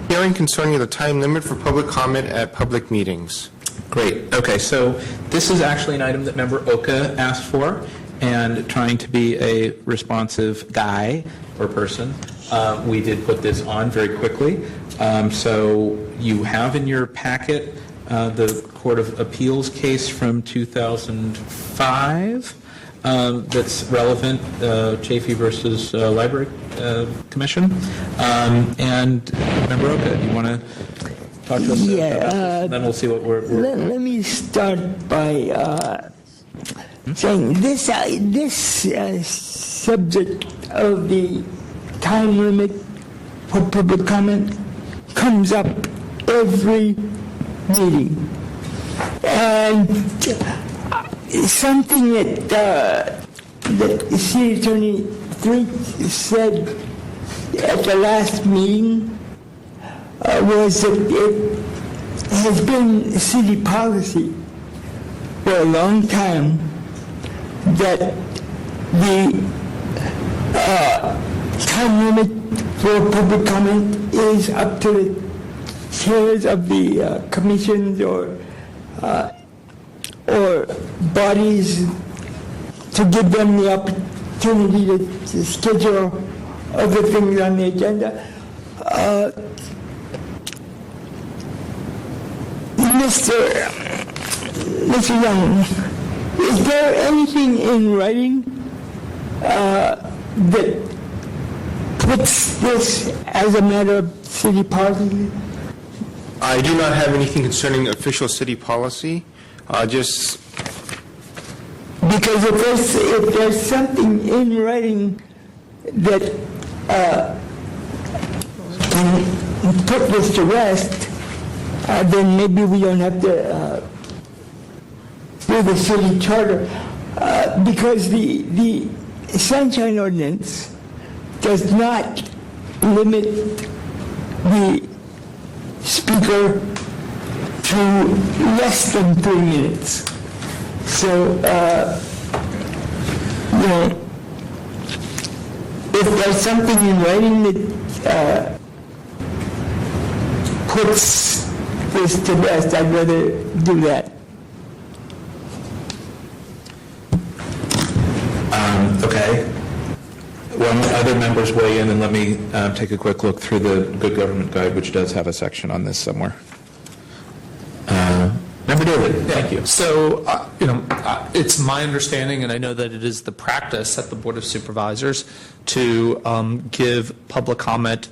hearing concerning the time limit for public comment at public meetings. Great. Okay, so this is actually an item that Member Oka asked for, and trying to be a responsive guy or person, we did put this on very quickly. So you have in your packet the Court of Appeals case from 2005 that's relevant, Chafee versus Library Commission. And Member Oka, do you want to talk to us about this? Then we'll see what we're Let me start by saying this subject of the time limit for public comment comes up every meeting. And something that City Attorney Threet said at the last meeting was that it has been city policy for a long time that the time limit for public comment is up to the chairs of the commissions or bodies to give them the opportunity to schedule other things on the agenda. Mr. Young, is there anything in writing that puts this as a matter of city policy? I do not have anything concerning official city policy. Just Because if there's something in writing that can put this to rest, then maybe we don't have to do the city charter. Because the Sunshine Ordinance does not limit the speaker to less than 3 minutes. So, if there's something in writing that puts this to rest, I'd rather do that. Okay. Well, other members weigh in, and let me take a quick look through the Good Government Guide, which does have a section on this somewhere. Member David, thank you. So, it's my understanding, and I know that it is the practice at the Board of Supervisors to give public comment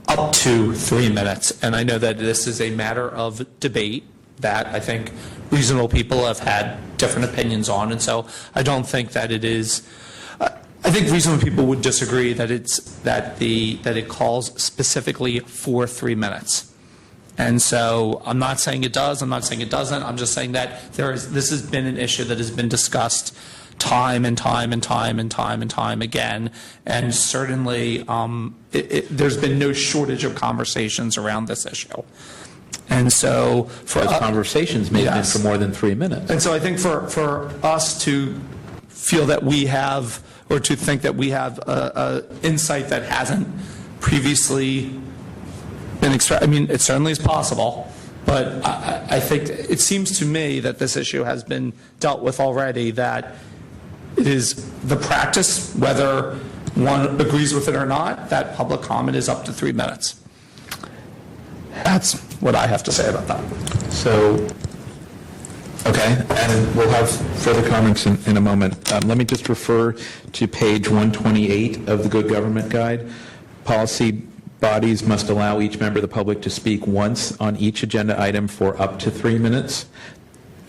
up to 3 minutes. And I know that this is a matter of debate that I think reasonable people have had different opinions on. And so I don't think that it is, I think reasonable people would disagree that it calls specifically for 3 minutes. And so I'm not saying it does, I'm not saying it doesn't, I'm just saying that this has been an issue that has been discussed time and time and time and time and time again, and certainly there's been no shortage of conversations around this issue. And so for Those conversations may have been yes. for more than 3 minutes. And so I think for us to feel that we have, or to think that we have a insight that hasn't previously been expressed, I mean, it certainly is possible, but I think it seems to me that this issue has been dealt with already, that it is the practice, whether one agrees with it or not, that public comment is up to 3 minutes. That's what I have to say about that. So, okay, and we'll have further comments in a moment. Let me just refer to page 128 of the Good Government Guide. Policy bodies must allow each member of the public to speak once on each agenda item for up to 3 minutes,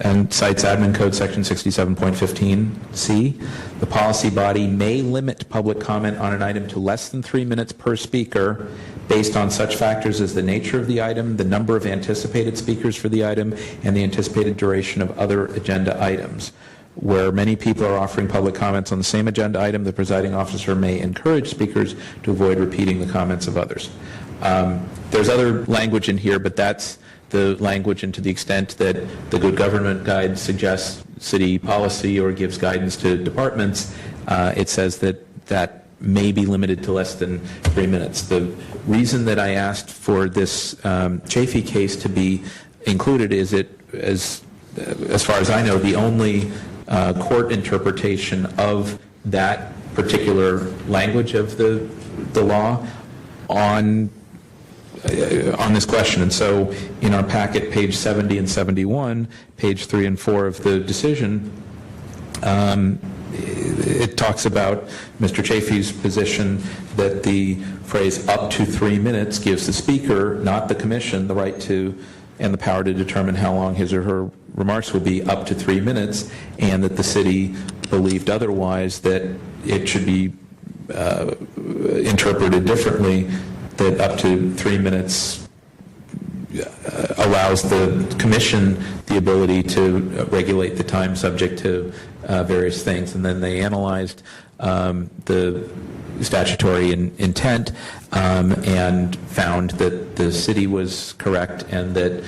and cites Admin Code Section 67.15C. The policy body may limit public comment on an item to less than 3 minutes per speaker based on such factors as the nature of the item, the number of anticipated speakers for the item, and the anticipated duration of other agenda items. Where many people are offering public comments on the same agenda item, the presiding officer may encourage speakers to avoid repeating the comments of others. There's other language in here, but that's the language, and to the extent that the Good Government Guide suggests city policy or gives guidance to departments, it says that may be limited to less than 3 minutes. The reason that I asked for this Chafee case to be included is it, as far as I know, the only court interpretation of that particular language of the law on this question. And so in our packet, page 70 and 71, page 3 and 4 of the decision, it talks about Mr. Chafee's position that the phrase "up to 3 minutes" gives the speaker, not the commission, the right to and the power to determine how long his or her remarks would be, up to 3 minutes, and that the city believed otherwise, that it should be interpreted differently, that up to 3 minutes allows the commission the ability to regulate the time subject to various things. And then they analyzed the statutory intent and found that the city was correct, and that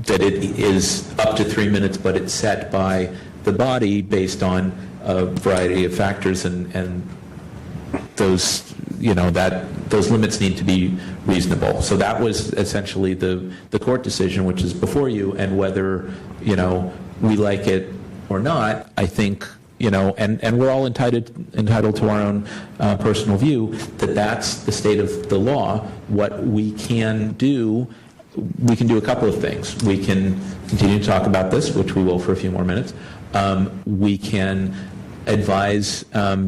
that it is up to 3 minutes, but it's set by the body based on a variety of factors, and those, those limits need to be reasonable. So that was essentially the court decision, which is before you, and whether, we like it or not, I think, and we're all entitled to our own personal view, that's the state of the law. What we can do a couple of things. We can continue to talk about this, which we will for a few more minutes. We can advise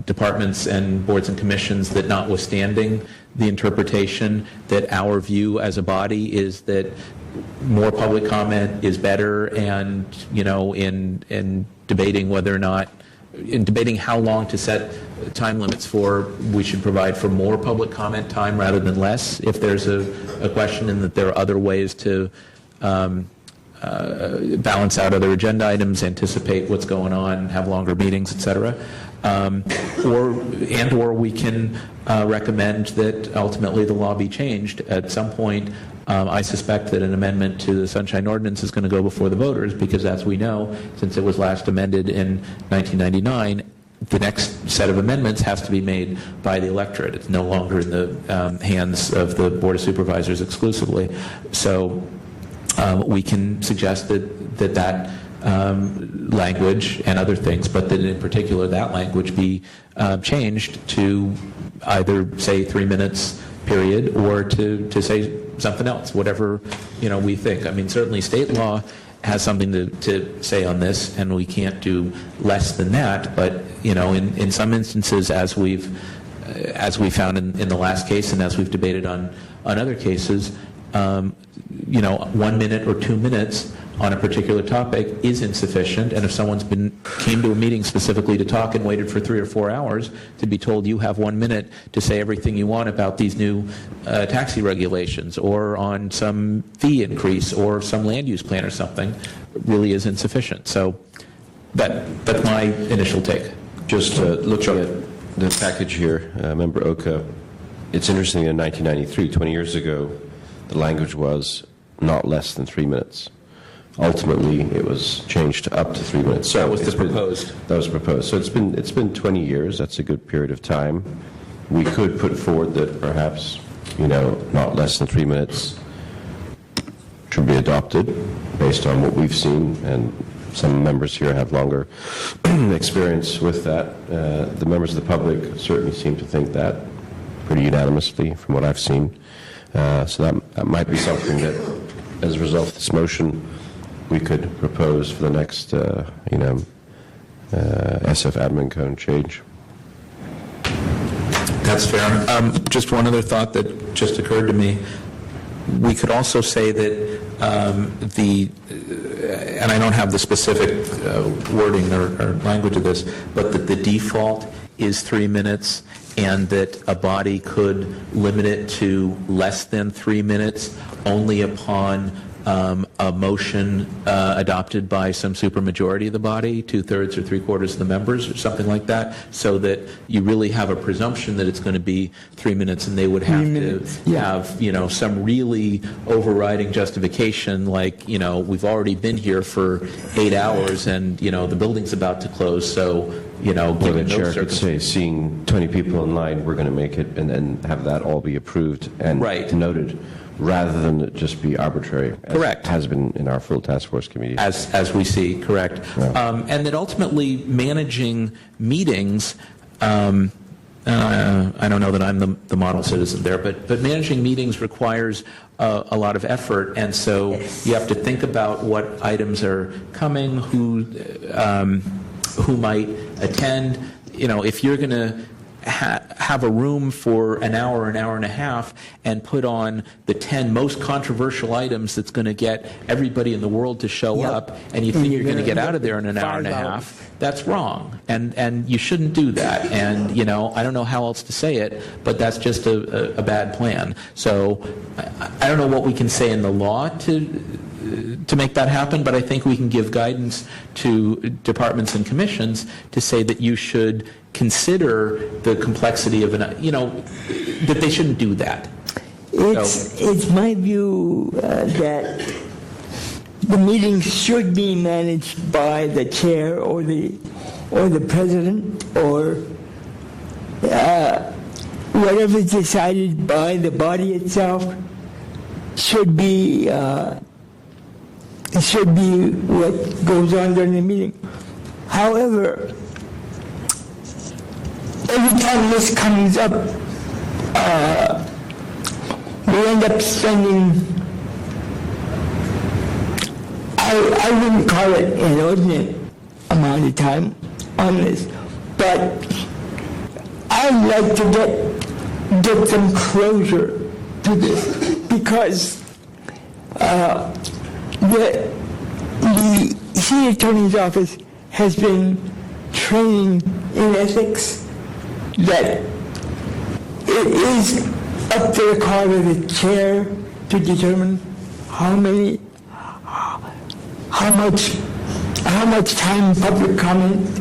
departments and boards and commissions that, notwithstanding the interpretation, that our view as a body is that more public comment is better, and in debating whether or not, in debating how long to set time limits for, we should provide for more public comment time rather than less if there's a question, and that there are other ways to balance out other agenda items, anticipate what's going on, have longer meetings, etc. Or we can recommend that ultimately the law be changed at some point. I suspect that an amendment to the Sunshine Ordinance is going to go before the voters, because, as we know, since it was last amended in 1999, the next set of amendments has to be made by the electorate. It's no longer in the hands of the Board of Supervisors exclusively. So we can suggest that language and other things, but that in particular that language be changed to either say 3 minutes period, or to say something else, whatever we think. I mean, certainly state law has something to say on this, and we can't do less than that. But in some instances, as we found in the last case, and as we've debated on other cases, 1 minute or 2 minutes on a particular topic is insufficient. And if someone's came to a meeting specifically to talk and waited for 3 or 4 hours to be told you have 1 minute to say everything you want about these new taxi regulations, or on some fee increase, or some land use plan or something, really is insufficient. So that's my initial take. Just looking at the package here, Member Oka, it's interesting, in 1993, 20 years ago, the language was not less than 3 minutes. Ultimately, it was changed to up to 3 minutes. So that was proposed. That was proposed. So it's been 20 years. That's a good period of time. We could put forward that perhaps, not less than 3 minutes should be adopted based on what we've seen, and some members here have longer experience with that. The members of the public certainly seem to think that pretty unanimously from what I've seen. So that might be something that, as a result of this motion, we could propose for the next, SF admin code change. That's fair. Just one other thought that just occurred to me. We could also say that and I don't have the specific wording or language of this, but that the default is 3 minutes, and that a body could limit it to less than 3 minutes only upon a motion adopted by some supermajority of the body, 2/3 or 3/4 of the members, or something like that, so that you really have a presumption that it's going to be 3 minutes, and they would have have some really overriding justification, like we've already been here for 8 hours, and the building's about to close, so The chair could say, seeing 20 people in line, we're going to make it, and then have that all be approved and noted, rather than it just be arbitrary. Correct. Has been been in our full task force committee. as we see, correct. Yeah. And that ultimately managing meetings, I don't know that I'm the model citizen there, but managing meetings requires a lot of effort, and so you have to think about what items are coming, who might attend. You know, if you're going to have a room for an hour and a half and put on the 10 most controversial items that's going to get everybody in the world to show up, and you think you're going to get out of there in an hour and a half, that's wrong. And you shouldn't do that. And, you know, I don't know how else to say it, but that's just a bad plan. So I don't know what we can say in the law to make that happen, but I think we can give guidance to departments and commissions to say that you should consider the complexity of that they shouldn't do that. It's my view that the meetings should be managed by the chair or the president or whatever is decided by the body itself should be what goes on during the meeting. However, every time this comes up, we end up spending, I wouldn't call it an inordinate amount of time on this, but I'd like to get some closure to this, because the city attorney's office has been training in ethics that it is up to the call of the chair to determine how much time public comment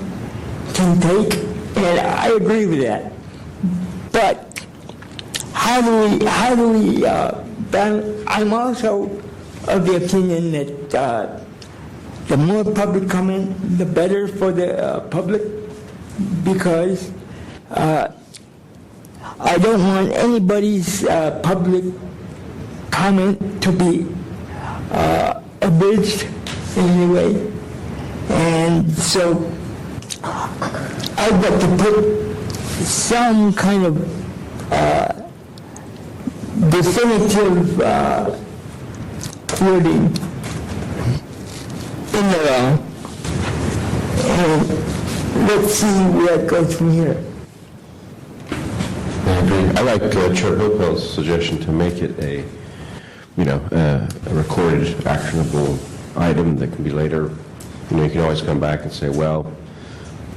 can take, and I agree with that. But how do we balance? I'm also of the opinion that the more public comment, the better for the public, because I don't want anybody's public comment to be abridged in any way. And so I'd like to put some kind of definitive wording in the law, and let's see where it goes from here. I agree. I like Chair Hopel's suggestion to make it a recorded, actionable item that can be later. You can always come back and say, well,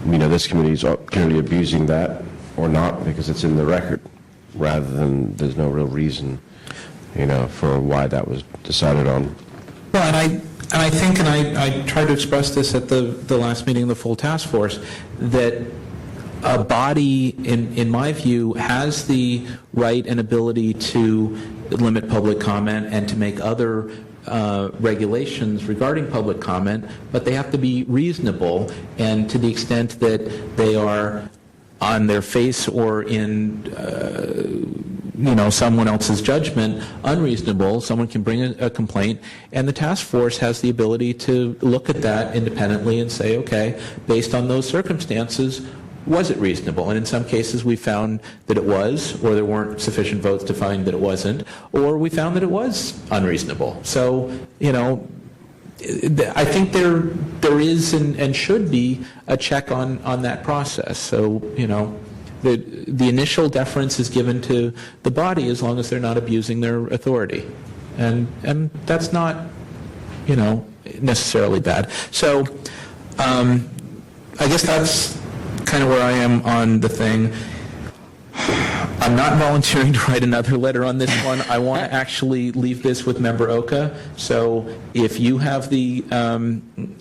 this committee is clearly abusing that, or not, because it's in the record, rather than there's no real reason, for why that was decided on. Well, and I think, and I tried to express this at the last meeting of the full task force, that a body, in my view, has the right and ability to limit public comment and to make other regulations regarding public comment, but they have to be reasonable, and to the extent that they are on their face or in someone else's judgment unreasonable, someone can bring a complaint, and the task force has the ability to look at that independently and say, okay, based on those circumstances, was it reasonable? And in some cases we found that it was, or there weren't sufficient votes to find that it wasn't, or we found that it was unreasonable. So, I think there is and should be a check on that process. So, the initial deference is given to the body as long as they're not abusing their authority. And that's not, necessarily bad. So, I guess that's kind of where I am on the thing. I'm not volunteering to write another letter on this one. I want to actually leave this with Member Oka. So if you have the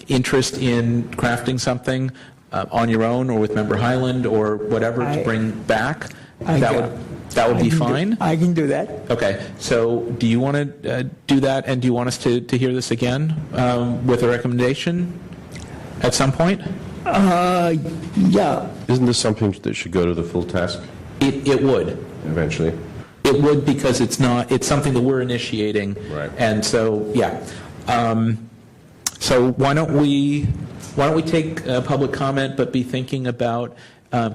interest in crafting something on your own or with Member Highland or whatever to bring back, that would be fine? I can do that. Okay. So do you want to do that, and do you want us to hear this again with a recommendation at some point? Yeah. Isn't this something that should go to the full task It would. eventually? It would, because it's something that we're initiating. Right. And so, yeah. So why don't we take public comment, but be thinking about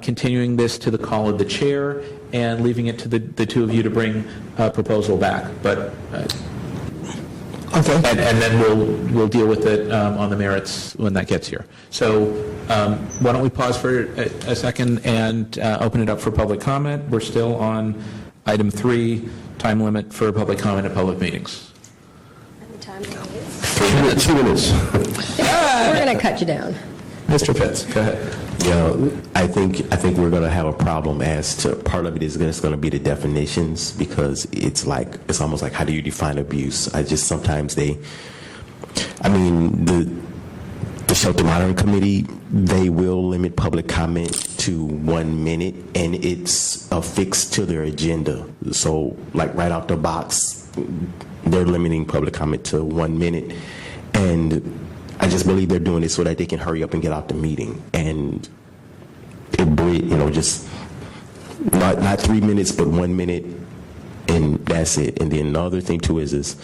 continuing this to the call of the chair and leaving it to the two of you to bring a proposal back. But Okay. and then we'll deal with it on the merits when that gets here. So why don't we pause for a second and open it up for public comment? We're still on item 3, time limit for public comment at public meetings. 2 minutes. We're going to cut you down. Mr. Pitts, go ahead. I think we're going to have a problem as to part of it is going to be the definitions, because it's almost like, how do you define abuse? The Shelter Monitoring Committee, they will limit public comment to 1 minute, and it's affixed to their agenda. So like right out the box, they're limiting public comment to 1 minute, and I just believe they're doing it so that they can hurry up and get out the meeting. And just not 3 minutes, but 1 minute, and that's it. And then the other thing too is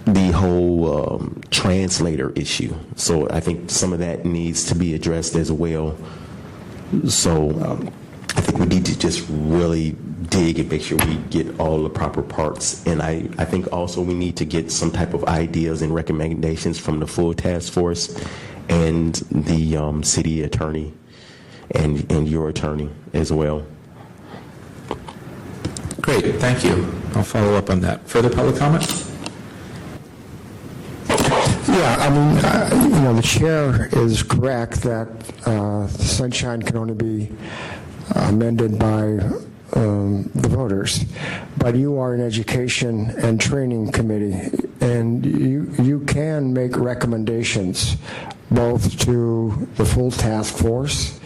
the whole translator issue. So I think some of that needs to be addressed as well. So I think we need to just really dig and make sure we get all the proper parts. And I think also we need to get some type of ideas and recommendations from the full task force and the city attorney and your attorney as well. Great, thank you. I'll follow up on that. Further public comment? Yeah, the chair is correct that sunshine can only be amended by the voters, but you are an education and training committee, and you can make recommendations both to the full task force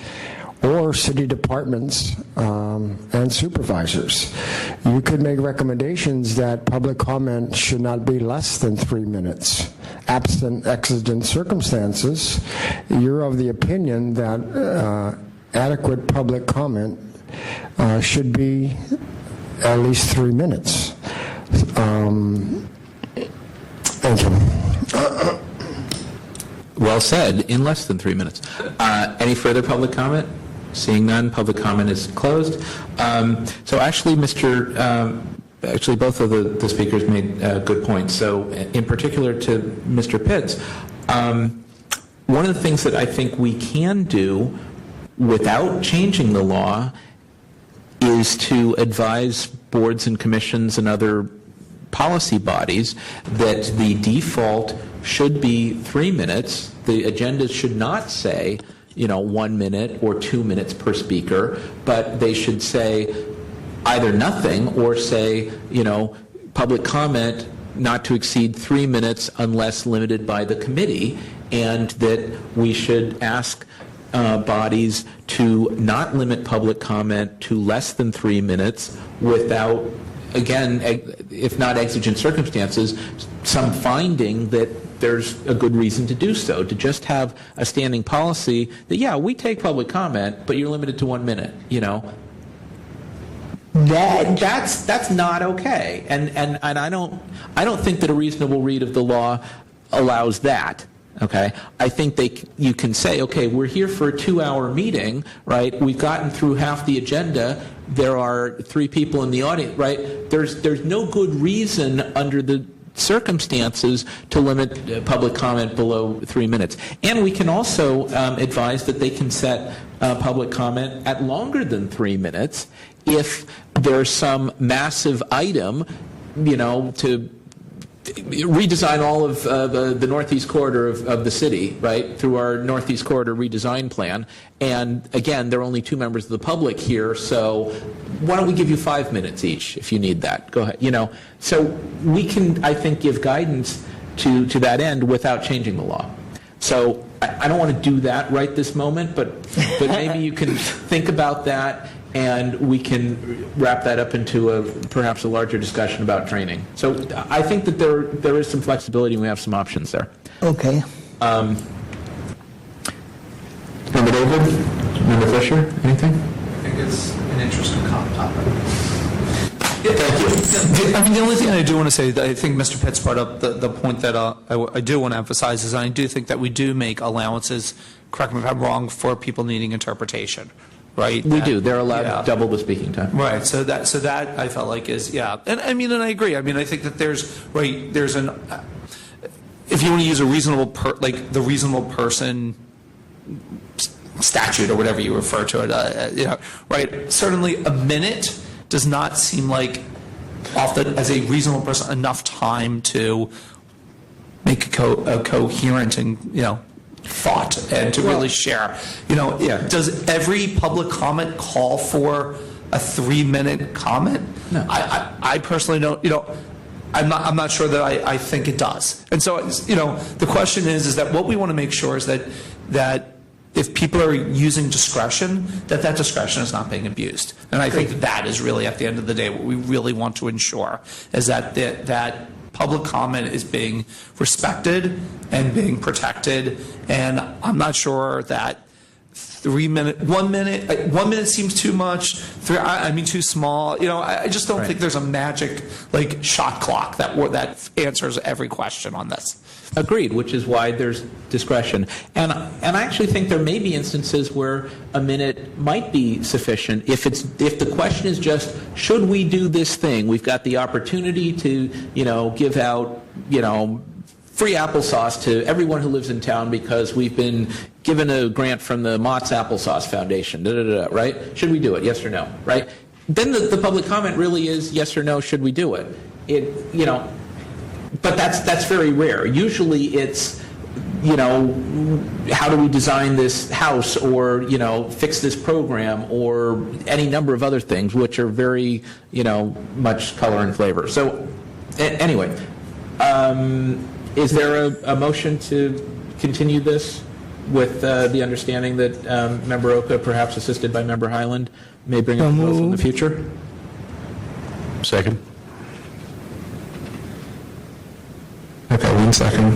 or city departments and supervisors. You could make recommendations that public comment should not be less than 3 minutes. Absent exigent circumstances, you're of the opinion that adequate public comment should be at least 3 minutes. Thank you. Well said, in less than 3 minutes. Any further public comment? Seeing none, public comment is closed. So actually, both of the speakers made good points. So in particular to Mr. Pitts, one of the things that I think we can do without changing the law is to advise boards and commissions and other policy bodies that the default should be 3 minutes. The agenda should not say 1 minute or 2 minutes per speaker, but they should say either nothing or say, public comment not to exceed 3 minutes unless limited by the committee, and that we should ask bodies to not limit public comment to less than 3 minutes without, again, if not exigent circumstances, some finding that there's a good reason to do so, to just have a standing policy that, yeah, we take public comment, but you're limited to 1 minute, That's not okay. And I don't think that a reasonable read of the law allows that. Okay, I think you can say, okay, we're here for a 2-hour meeting, right? We've gotten through half the agenda. There are 3 people in the audience, right? There's no good reason under the circumstances to limit public comment below 3 minutes. And we can also advise that they can set public comment at longer than 3 minutes if there's some massive item, to redesign all of the northeast corridor of the city, right, through our northeast corridor redesign plan. And again, there are only 2 members of the public here, so why don't we give you 5 minutes each if you need that? Go ahead. So we can, I think, give guidance to that end without changing the law. So I don't want to do that right this moment, but maybe you can think about that, and we can wrap that up into perhaps a larger discussion about training. So I think that there is some flexibility, and we have some options there. Okay. Member David? Member Fisher? Anything? I think it's an interesting topic. I mean, the only thing I do want to say, that I think Mr. Pitts brought up the point that I do want to emphasize is I do think that we do make allowances, correct me if I'm wrong, for people needing interpretation, right? We do. They're allowed Yeah. double the speaking time. Right. So that I felt like is, yeah. And I mean, and I agree. I mean, I think that there's an, if you want to use a reasonable, like the reasonable person statute or whatever you refer to it, right? Certainly a minute does not seem like, as a reasonable person, enough time to make a coherent and, thought and to really share. Does every public comment call for a 3-minute comment? No. I personally don't, I'm not sure that I think it does. And so, the question is that what we want to make sure is that if people are using discretion, that discretion is not being abused. And I think that is really, at the end of the day, what we really want to ensure is that public comment is being respected and being protected. And I'm not sure that 1 minute seems too much. Too small. I just don't think there's a magic shot clock that answers every question on this. Agreed, which is why there's discretion. And I actually think there may be instances where a minute might be sufficient if the question is just, should we do this thing? We've got the opportunity to, give out, free applesauce to everyone who lives in town because we've been given a grant from the Mott's Applesauce Foundation, right? Should we do it? Yes or no, right? Then the public comment really is yes or no, should we do it? But that's very rare. Usually it's, how do we design this house or, fix this program or any number of other things, which are very, much color and flavor. So anyway, is there a motion to continue this with the understanding that Member Oka, perhaps assisted by Member Highland, may bring up proposal in the future? Second. Okay, 1 second.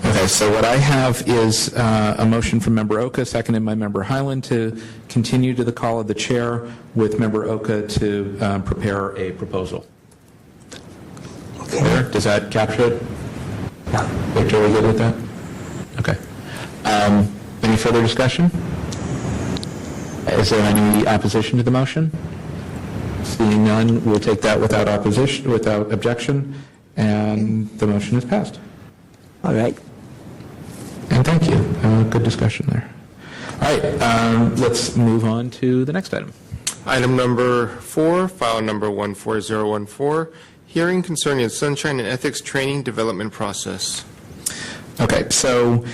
Okay, so what I have is a motion from Member Oka, seconded by Member Highland, to continue to the call of the chair with Member Oka to prepare a proposal. There, does that capture it? Victor, are we good with that? Okay. Any further discussion? Is there any opposition to the motion? Seeing none, we'll take that without objection, and the motion is passed. All right. And thank you. Good discussion there. All right, let's move on to the next item. Item number 4, file number 14014, hearing concerning the Sunshine and Ethics Training Development Process. Okay, so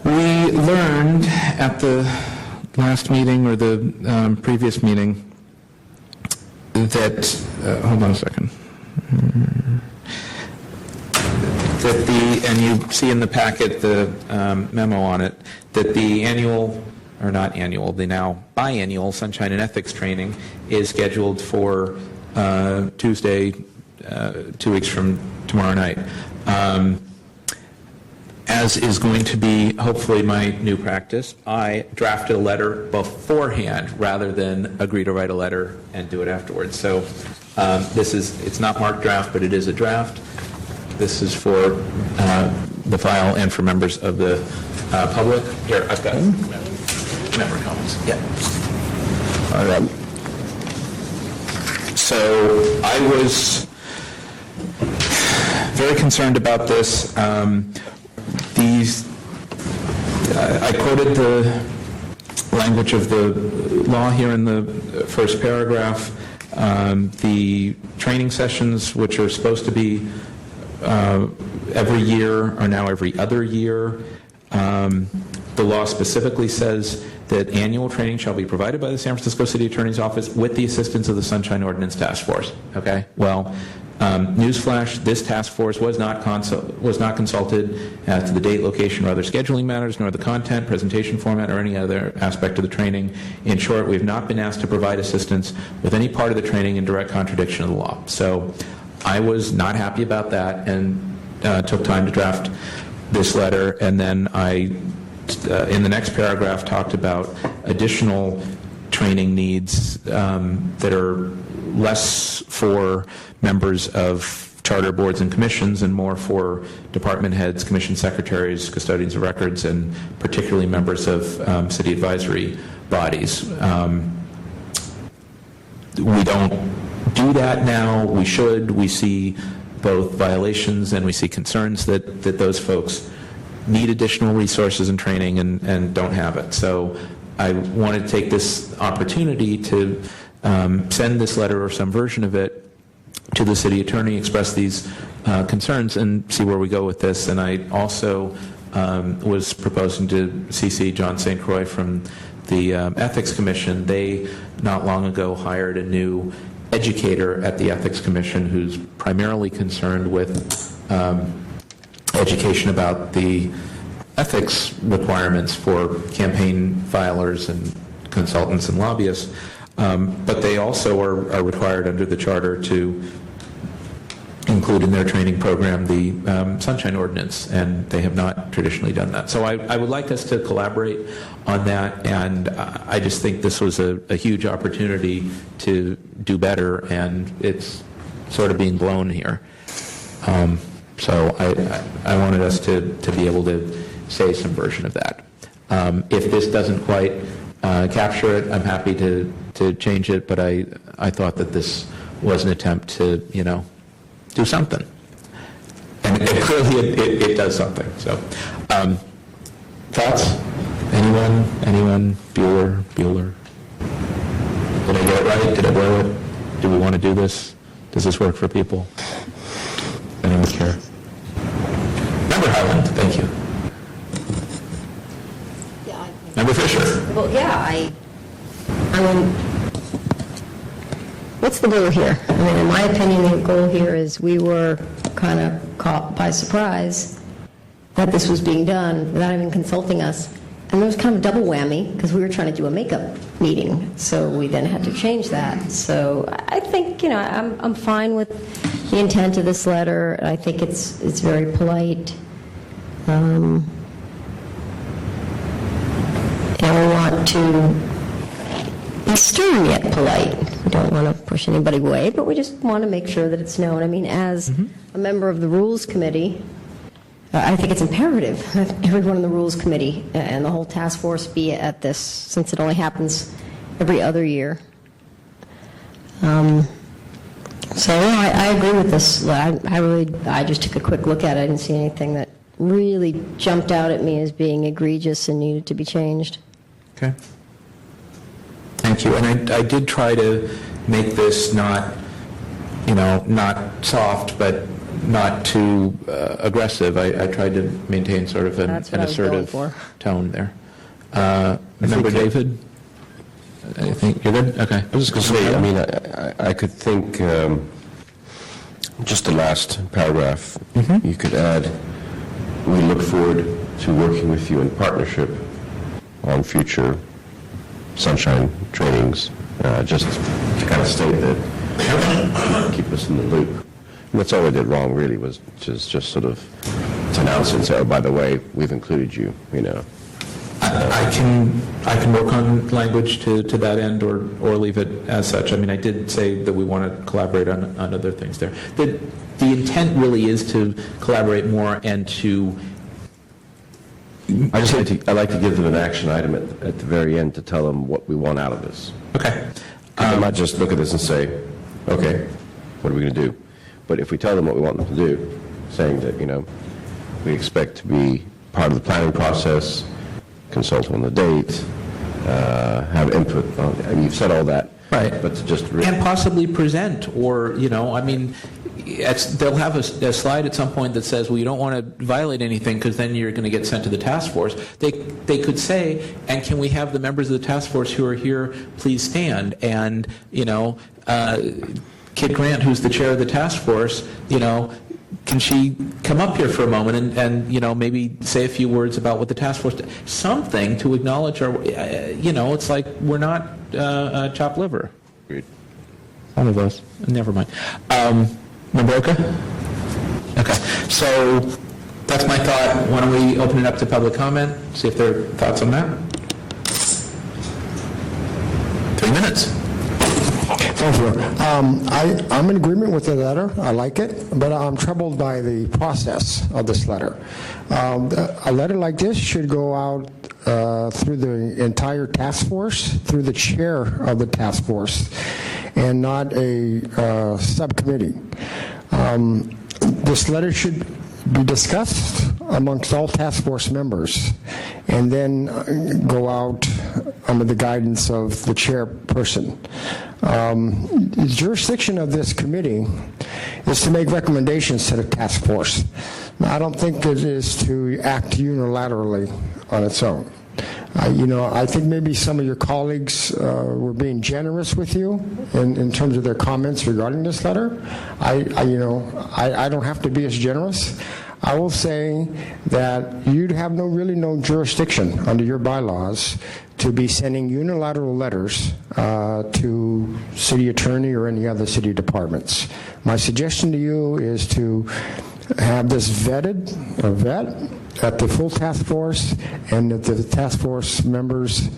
we learned at the last meeting or the previous meeting that, hold on a second, that and you see in the packet the memo on it, that the annual, or not annual, the now biannual Sunshine and Ethics Training is scheduled for Tuesday, 2 weeks from tomorrow night. As is going to be hopefully my new practice, I drafted a letter beforehand rather than agree to write a letter and do it afterwards. So it's not marked draft, but it is a draft. This is for the file and for members of the public. Here, I've got member comments. Yeah. All right. So I was very concerned about this. I quoted the language of the law here in the first paragraph. The training sessions, which are supposed to be every year, are now every other year. The law specifically says that annual training shall be provided by the San Francisco City Attorney's Office with the assistance of the Sunshine Ordinance Task Force. Okay? Well, newsflash, this task force was not consulted as to the date, location, or other scheduling matters, nor the content, presentation format, or any other aspect of the training. In short, we have not been asked to provide assistance with any part of the training in direct contradiction of the law. So I was not happy about that and took time to draft this letter, and then I, in the next paragraph, talked about additional training needs that are less for members of charter boards and commissions and more for department heads, commission secretaries, custodians of records, and particularly members of city advisory bodies. We don't do that now. We should. We see both violations and we see concerns that those folks need additional resources and training and don't have it. So I wanted to take this opportunity to send this letter or some version of it to the city attorney, express these concerns, and see where we go with this. And I also was proposing to CC John St. Croix from the Ethics Commission. They not long ago hired a new educator at the Ethics Commission who's primarily concerned with education about the ethics requirements for campaign filers and consultants and lobbyists. But they also are required under the charter to include in their training program the Sunshine Ordinance, and they have not traditionally done that. So I would like us to collaborate on that, and I just think this was a huge opportunity to do better, and it's sort of being blown here. So I wanted us to be able to say some version of that. If this doesn't quite capture it, I'm happy to change it, but I thought that this was an attempt to, do something. And clearly it does something. So, thoughts? Anyone? Bueller? Did I get it right? Did I blow it? Do we want to do this? Does this work for people? Anyone care? Member Highland, thank you. Member Fisher. Well, yeah, I mean, what's the goal here? I mean, in my opinion, the goal here is we were kind of caught by surprise that this was being done without even consulting us. And there was kind of a double whammy because we were trying to do a makeup meeting, so we then had to change that. So I think, I'm fine with the intent of this letter. I think it's very polite. And we want to be stern yet polite. We don't want to push anybody away, but we just want to make sure that it's known. I mean, as a member of the Rules Committee, I think it's imperative that everyone in the Rules Committee and the whole task force be at this, since it only happens every other year. So I agree with this. I just took a quick look at it. I didn't see anything that really jumped out at me as being egregious and needed to be changed. Okay. Thank you. And I did try to make this not soft, but not too aggressive. I tried to maintain sort of an assertive tone there. Member David? I think you're good? Okay. I was just going to say, I mean, I could think just the last paragraph, you could add, we look forward to working with you in partnership on future Sunshine trainings, just to kind of state that, keep us in the loop. And that's all we did wrong, really, was just sort of to announce it and say, oh, by the way, we've included you, I can work on language to that end or leave it as such. I mean, I did say that we want to collaborate on other things there. The intent really is to collaborate more and to... I like to give them an action item at the very end to tell them what we want out of this. Okay. I might just look at this and say, okay, what are we going to do? But if we tell them what we want them to do, saying that, we expect to be part of the planning process, consult on the date, have input on, I mean, you've said all that. Right. But to just... And possibly present, or, they'll have a slide at some point that says, well, you don't want to violate anything because then you're going to get sent to the task force. They could say, and can we have the members of the task force who are here please stand? And, Kit Grant, who's the chair of the task force, can she come up here for a moment and maybe say a few words about what the task force did? Something to acknowledge our, it's like we're not chopped liver. Agreed. One of us. Never mind. Mabroka? Okay, so that's my thought. Why don't we open it up to public comment, see if there are thoughts on that? 3 minutes. Thank you. I'm in agreement with the letter. I like it, but I'm troubled by the process of this letter. A letter like this should go out through the entire task force, through the chair of the task force, and not a subcommittee. This letter should be discussed amongst all task force members and then go out under the guidance of the chairperson. The jurisdiction of this committee is to make recommendations to the task force. Now, I don't think it is to act unilaterally on its own. I think maybe some of your colleagues were being generous with you in terms of their comments regarding this letter. I don't have to be as generous. I will say that you'd have really no jurisdiction under your bylaws to be sending unilateral letters to city attorney or any other city departments. My suggestion to you is to have this vet at the full task force, and that the task force members,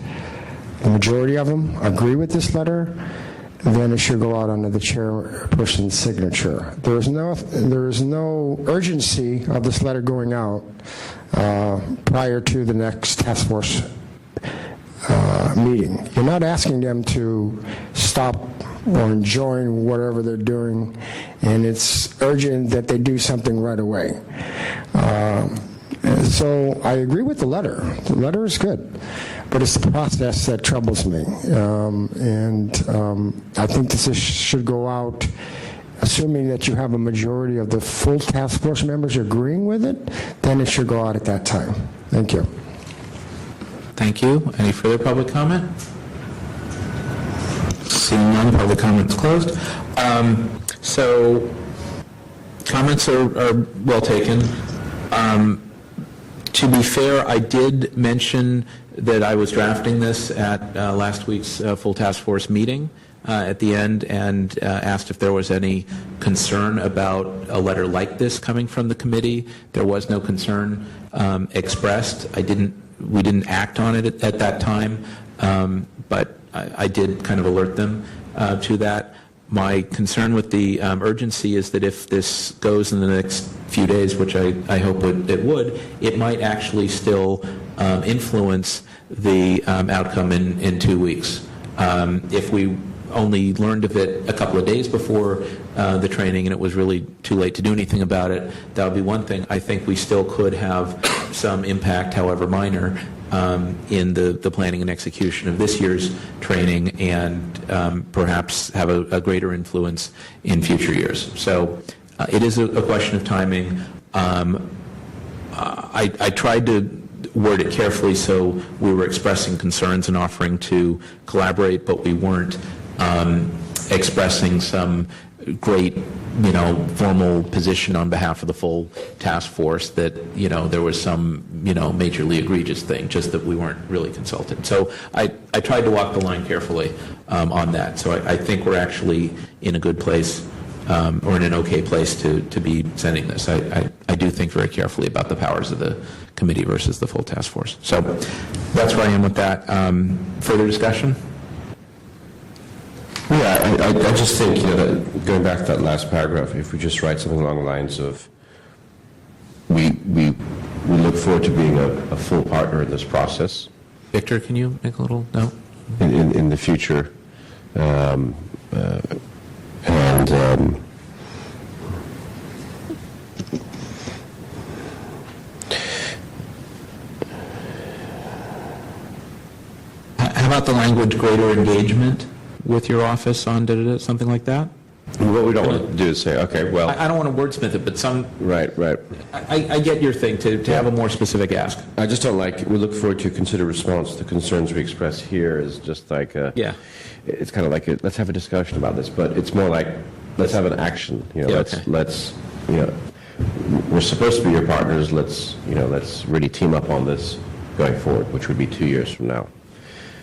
the majority of them, agree with this letter, then it should go out under the chairperson's signature. There is no urgency of this letter going out prior to the next task force meeting. You're not asking them to stop or enjoying whatever they're doing, and it's urgent that they do something right away. So I agree with the letter. The letter is good, but it's the process that troubles me. I think this should go out, assuming that you have a majority of the full task force members agreeing with it, then it should go out at that time. Thank you. Thank you. Any further public comment? Seeing none, public comment's closed. So comments are well taken. To be fair, I did mention that I was drafting this at last week's full task force meeting at the end, and asked if there was any concern about a letter like this coming from the committee. There was no concern expressed. We didn't act on it at that time, but I did kind of alert them to that. My concern with the urgency is that if this goes in the next few days, which I hope it would, it might actually still influence the outcome in 2 weeks. If we only learned of it a couple of days before the training and it was really too late to do anything about it, that would be one thing. I think we still could have some impact, however minor, in the planning and execution of this year's training, and perhaps have a greater influence in future years. So it is a question of timing. I tried to word it carefully so we were expressing concerns and offering to collaborate, but we weren't expressing some great, formal position on behalf of the full task force that, there was some, majorly egregious thing, just that we weren't really consulted. So I tried to walk the line carefully on that. So I think we're actually in a good place, or in an okay place to be sending this. I do think very carefully about the powers of the committee versus the full task force. So that's where I am with that. Further discussion? Yeah, I just think, that going back to that last paragraph, if we just write something along the lines of, we look forward to being a full partner in this process. Victor, can you make a little note? In the future, and how about the language greater engagement with your office on something like that? what we don't want to do is say, okay, well, I don't want to wordsmith it, but right. I get your thing to have a more specific ask. I just don't like, we look forward to consider response to concerns we express here is just like, Yeah. It's kind of like, let's have a discussion about this, but it's more like, let's have an action, okay. let's, we're supposed to be your partners, let's really team up on this going forward, which would be 2 years from now.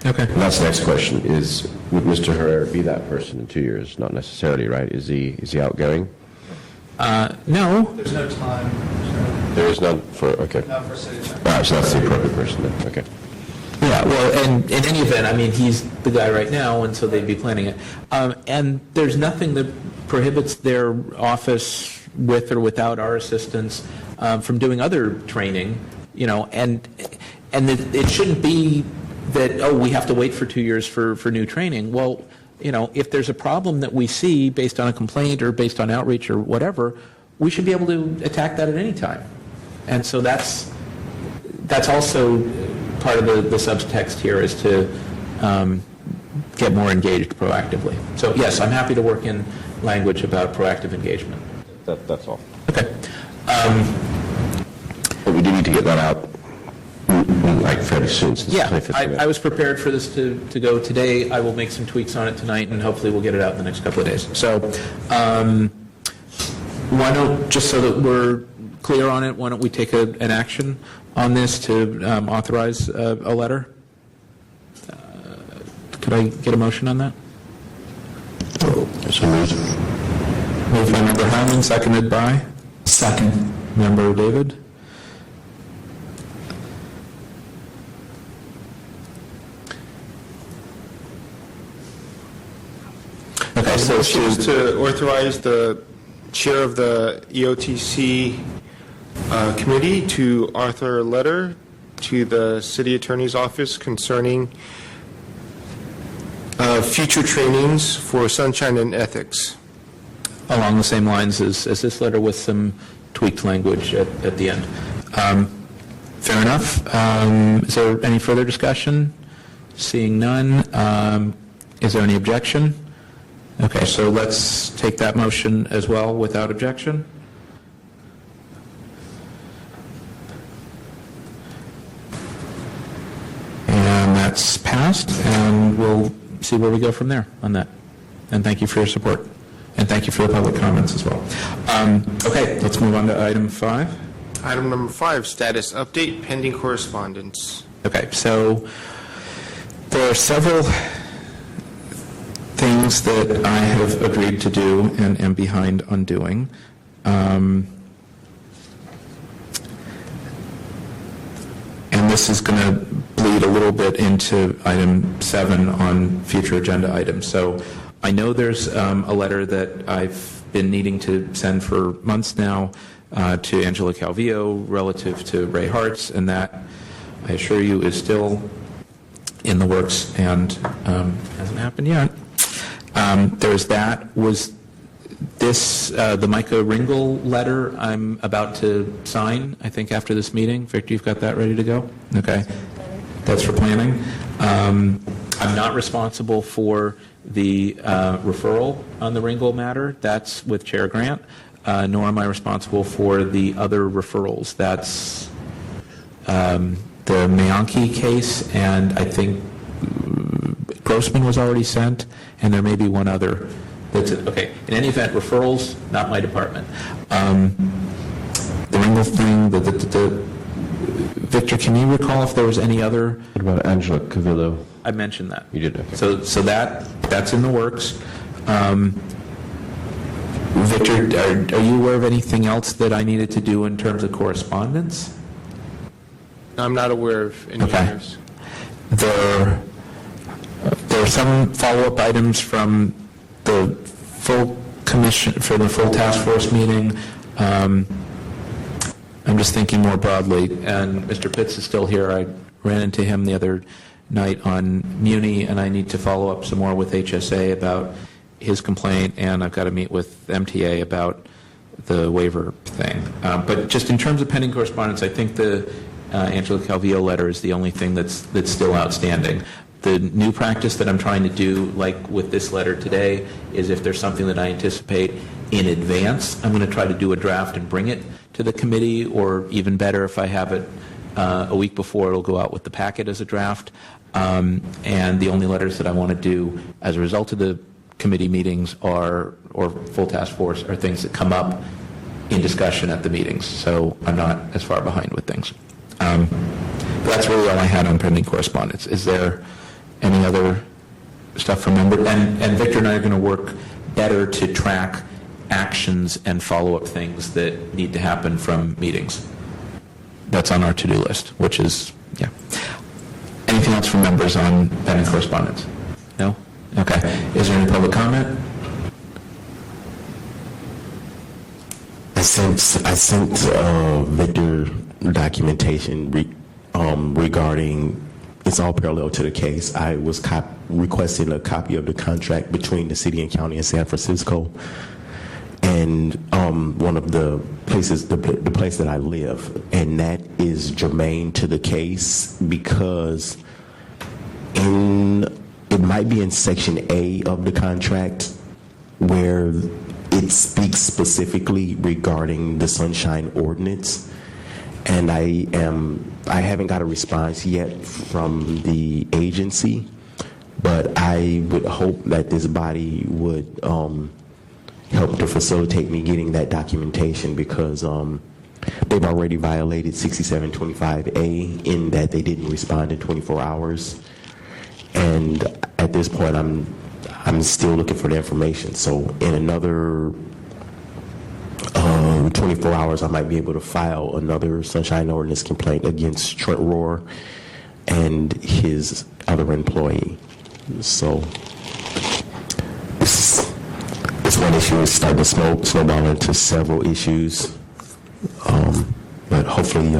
Okay. And that's the next question, would Mr. Herrera be that person in 2 years? Not necessarily, right? Is he outgoing? No. There's no time. There is none for, okay. Not for city attorney. All right, so that's the appropriate person then, okay. Yeah, well, and in any event, I mean, he's the guy right now, and so they'd be planning it. And there's nothing that prohibits their office, with or without our assistance, from doing other training, you know, and it shouldn't be that, oh, we have to wait for 2 years for new training. Well, you know, if there's a problem that we see based on a complaint or based on outreach or whatever, we should be able to attack that at any time. And so that's also part of the subtext here, is to get more engaged proactively. So yes, I'm happy to work in language about proactive engagement. That's all. Okay. But we do need to get that out, like, fairly soon. Since Yeah, it's 25th. I was prepared for this to go today. I will make some tweaks on it tonight, and hopefully we'll get it out in the next couple of days. So why don't, just so that we're clear on it, why don't we take an action on this to authorize a letter? Could I get a motion on that? So moved. Moved by Member Harmon, seconded by? Second. Member David? Okay, so Motion is to authorize the chair of the EOTC committee to author a letter to the city attorney's office concerning future trainings for sunshine and ethics. along the same lines as this letter, with some tweaked language at the end. Fair enough. Is there any further discussion? Seeing none. Is there any objection? Okay, so let's take that motion as well without objection. And that's passed, and we'll see where we go from there on that. And thank you for your support. And thank you for the public comments as well. Okay, let's move on to item 5. Item number 5, status update, pending correspondence. Okay, so there are several things that I have agreed to do and am behind on doing. And this is going to bleed a little bit into item 7 on future agenda items. So I know there's a letter that I've been needing to send for months now to Angela Calvillo relative to Ray Hartz, and that, I assure you, is still in the works and hasn't happened yet. There's that. Was this, the Micah Ringel letter I'm about to sign, I think, after this meeting? Victor, you've got that ready to go? Okay. That's for planning. I'm not responsible for the referral on the Ringel matter. That's with Chair Grant. Nor am I responsible for the other referrals. That's the Mayanki case, and I think Grossman was already sent, and there may be one other. That's it. Okay. In any event, referrals, not my department. The Ringel thing, Victor, can you recall if there was any other? What about Angela Cavillo? I mentioned that. You did, okay. So that's in the works. Victor, are you aware of anything else that I needed to do in terms of correspondence? I'm not aware of any Okay. others. There are some follow-up items from the full commission, for the full task force meeting. I'm just thinking more broadly, and Mr. Pitts is still here. I ran into him the other night on Muni, and I need to follow up some more with HSA about his complaint, and I've got to meet with MTA about the waiver thing. But just in terms of pending correspondence, I think the Angela Calvillo letter is the only thing that's still outstanding. The new practice that I'm trying to do, like with this letter today, is if there's something that I anticipate in advance, I'm going to try to do a draft and bring it to the committee, or even better, if I have it a week before, it'll go out with the packet as a draft. And the only letters that I want to do as a result of the committee meetings or full task force are things that come up in discussion at the meetings. So I'm not as far behind with things. But that's really all I had on pending correspondence. Is there any other stuff from member? And Victor and I are going to work better to track actions and follow-up things that need to happen from meetings. That's on our to-do list, which is, yeah. Anything else from members on pending correspondence? No? Okay. Is there any public comment? I sent Victor documentation regarding, it's all parallel to the case. I was requesting a copy of the contract between the city and county of San Francisco and one of the places, the place that I live, and that is germane to the case because it might be in Section A of the contract where it speaks specifically regarding the Sunshine Ordinance, and I haven't got a response yet from the agency, but I would hope that this body would help to facilitate me getting that documentation because they've already violated 6725A in that they didn't respond in 24 hours, and at this point I'm still looking for the information. So in another 24 hours, I might be able to file another Sunshine Ordinance complaint against Trent Rohr and his other employee. So this one issue is starting to snowball into several issues, but hopefully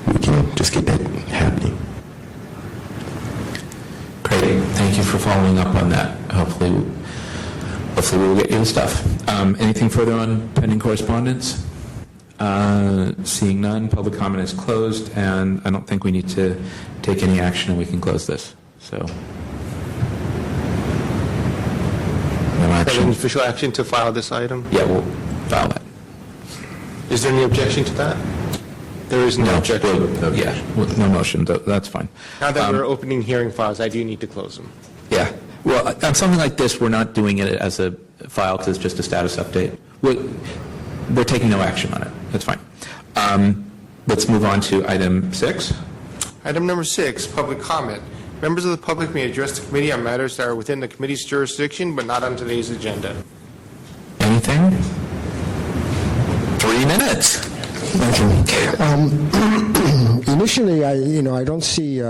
we can just get that happening. Great. Thank you for following up on that. Hopefully we'll get you the stuff. Anything further on pending correspondence? Seeing none, public comment is closed, and I don't think we need to take any action, and we can close this. So, no action. Any official action to file this item? Yeah, we'll file that. Is there any objection to that? There is no objection. Yeah, with no motion. That's fine. Now that we're opening hearing files, I do need to close them. Yeah. Well, on something like this, we're not doing it as a file because it's just a status update. We're taking no action on it. That's fine. Let's move on to item 6. Item number 6, public comment. Members of the public may address the committee on matters that are within the committee's jurisdiction but not on today's agenda. Anything? 3 minutes. Thank you. Initially, I don't see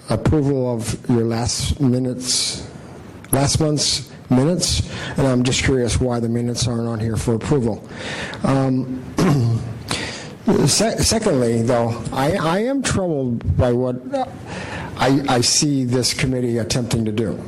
approval of your last month's minutes, and I'm just curious why the minutes aren't on here for approval. Secondly, though, I am troubled by what I see this committee attempting to do.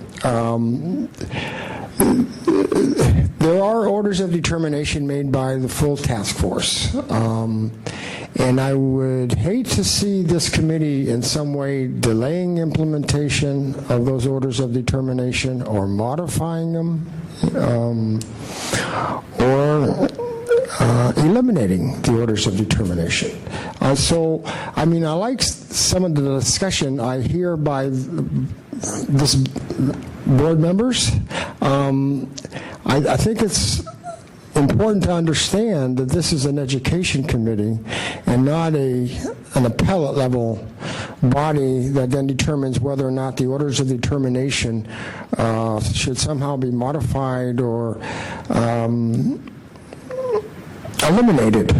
There are orders of determination made by the full task force, and I would hate to see this committee in some way delaying implementation of those orders of determination or modifying them or eliminating the orders of determination. I like some of the discussion I hear by this board members. I think it's important to understand that this is an education committee and not an appellate level body that then determines whether or not the orders of determination should somehow be modified or eliminated.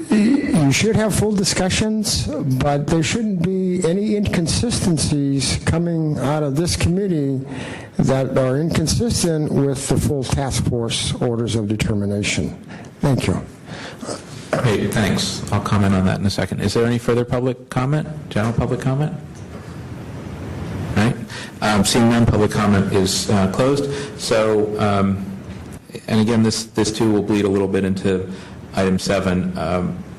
You should have full discussions, but there shouldn't be any inconsistencies coming out of this committee that are inconsistent with the full task force orders of determination. Thank you. Great, thanks. I'll comment on that in a second. Is there any further public comment, general public comment? All right. Seeing none, public comment is closed. So, and again, this too will bleed a little bit into item 7.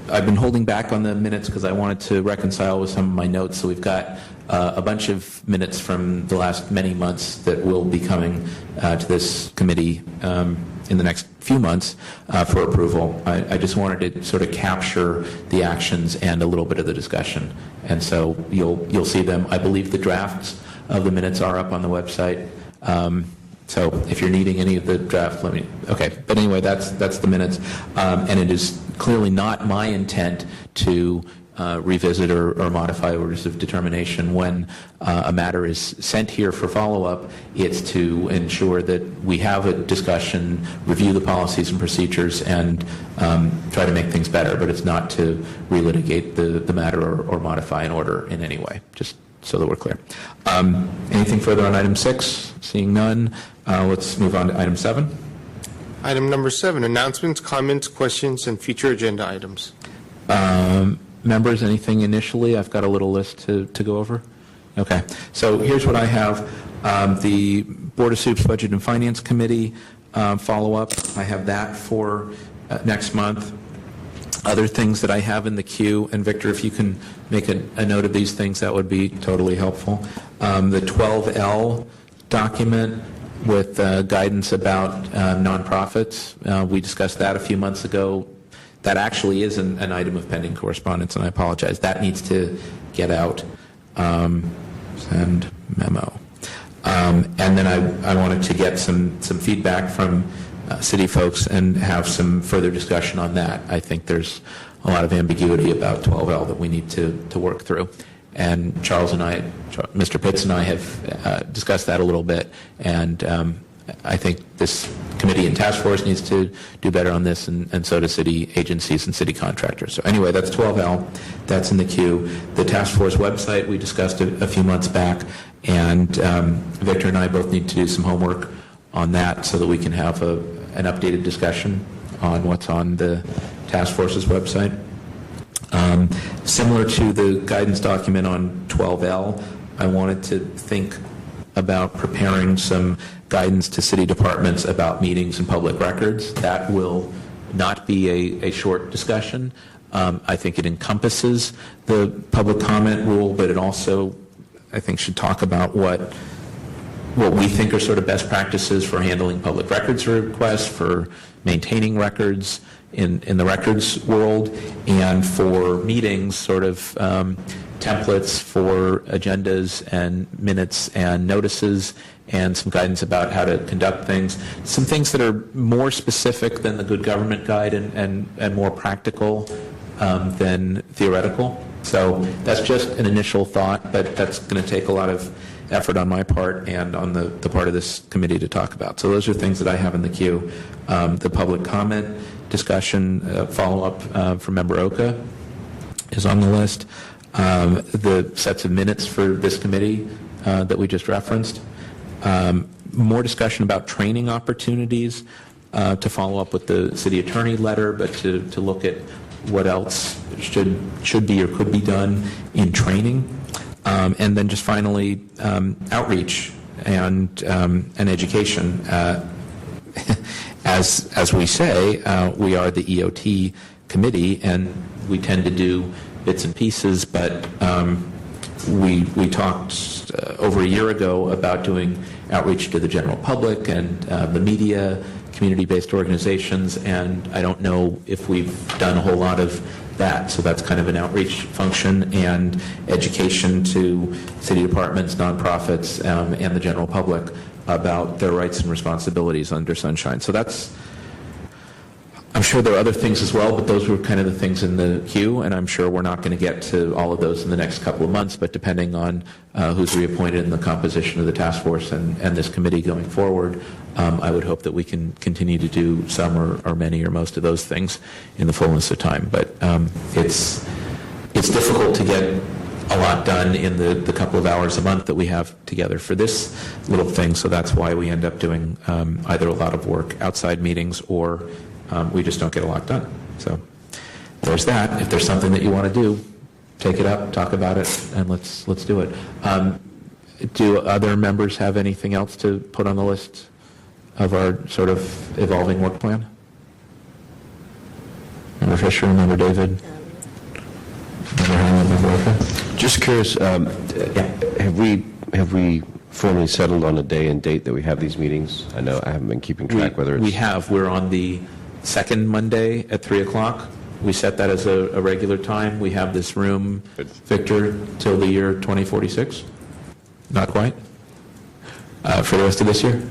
I've been holding back on the minutes because I wanted to reconcile with some of my notes. So we've got a bunch of minutes from the last many months that will be coming to this committee in the next few months for approval. I just wanted to sort of capture the actions and a little bit of the discussion. And so you'll see them. I believe the drafts of the minutes are up on the website. So if you're needing any of the draft, let me. Okay, but anyway, that's the minutes, and it is clearly not my intent to revisit or modify orders of determination when a matter is sent here for follow-up. It's to ensure that we have a discussion, review the policies and procedures, and try to make things better. But it's not to relitigate the matter or modify an order in any way, just so that we're clear. Anything further on item 6? Seeing none, let's move on to item 7. Item number 7, announcements, comments, questions, and future agenda items. Members, anything initially? I've got a little list to go over. Okay, so here's what I have. The Board of Supes Budget and Finance Committee follow-up. I have that for next month. Other things that I have in the queue, and Victor, if you can make a note of these things, that would be totally helpful. The 12L document with guidance about nonprofits. We discussed that a few months ago. That actually is an item of pending correspondence, and I apologize. That needs to get out. Send memo. And then I wanted to get some feedback from city folks and have some further discussion on that. I think there's a lot of ambiguity about 12L that we need to work through. And Charles and I, Mr. Pitts and I have discussed that a little bit, and I think this committee and task force needs to do better on this, and so do city agencies and city contractors. So anyway, that's 12L. That's in the queue. The task force website, we discussed it a few months back, and Victor and I both need to do some homework on that so that we can have an updated discussion on what's on the task force's website. Similar to the guidance document on 12L, I wanted to think about preparing some guidance to city departments about meetings and public records. That will not be a short discussion. I think it encompasses the public comment rule, but it also, I think, should talk about what we think are sort of best practices for handling public records requests, for maintaining records in the records world, and for meetings, sort of templates for agendas and minutes and notices, and some guidance about how to conduct things. Some things that are more specific than the Good Government Guide and more practical than theoretical. So that's just an initial thought, but that's going to take a lot of effort on my part and on the part of this committee to talk about. So those are things that I have in the queue. The public comment discussion follow-up from Member Oka is on the list. The sets of minutes for this committee that we just referenced. More discussion about training opportunities to follow up with the city attorney letter, but to look at what else should be or could be done in training. And then just finally, outreach and education. As we say, we are the EOT committee, and we tend to do bits and pieces, but we talked over a year ago about doing outreach to the general public and the media, community-based organizations, and I don't know if we've done a whole lot of that. So that's kind of an outreach function, and education to city departments, nonprofits, and the general public about their rights and responsibilities under Sunshine. So that's, I'm sure there are other things as well, but those were kind of the things in the queue, and I'm sure we're not going to get to all of those in the next couple of months, but depending on who's reappointed in the composition of the task force and this committee going forward, I would hope that we can continue to do some or many or most of those things in the fullness of time. But it's difficult to get a lot done in the couple of hours a month that we have together for this little thing, so that's why we end up doing either a lot of work outside meetings or we just don't get a lot done. So there's that. If there's something that you want to do, take it up, talk about it, and let's do it. Do other members have anything else to put on the list of our sort of evolving work plan? Member Fisher, Member David? Member Hanlon, Member Oka? Just curious, have we formally settled on a day and date that we have these meetings? I know I haven't been keeping track whether it's... We have. We're on the second Monday at 3 o'clock. We set that as a regular time. We have this room, Victor, till the year 2046? Not quite? For the rest of this year?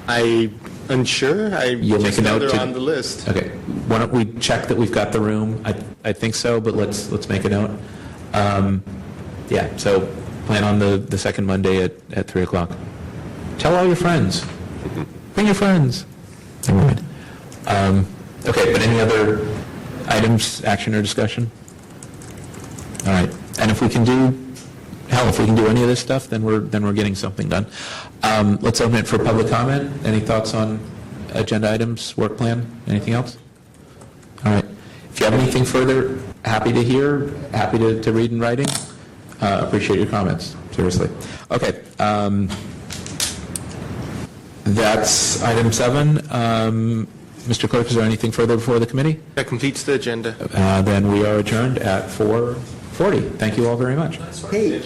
I'm unsure. You'll make a note they're to... on the list. Okay. why don't we check that we've got the room? I think so, but let's make a note. Yeah, so plan on the second Monday at 3 o'clock. Tell all your friends. Bring your friends. Never mind. Okay, but any other items, action, or discussion? All right, and if we can do any of this stuff, then we're getting something done. Let's open it for public comment. Any thoughts on agenda items, work plan, anything else? All right. If you have anything further, happy to hear, happy to read in writing. Appreciate your comments, seriously. Okay. That's item 7. Mr. Clerk, is there anything further before the committee? That completes the agenda. Then we are adjourned at 4:40. Thank you all very much. Hey.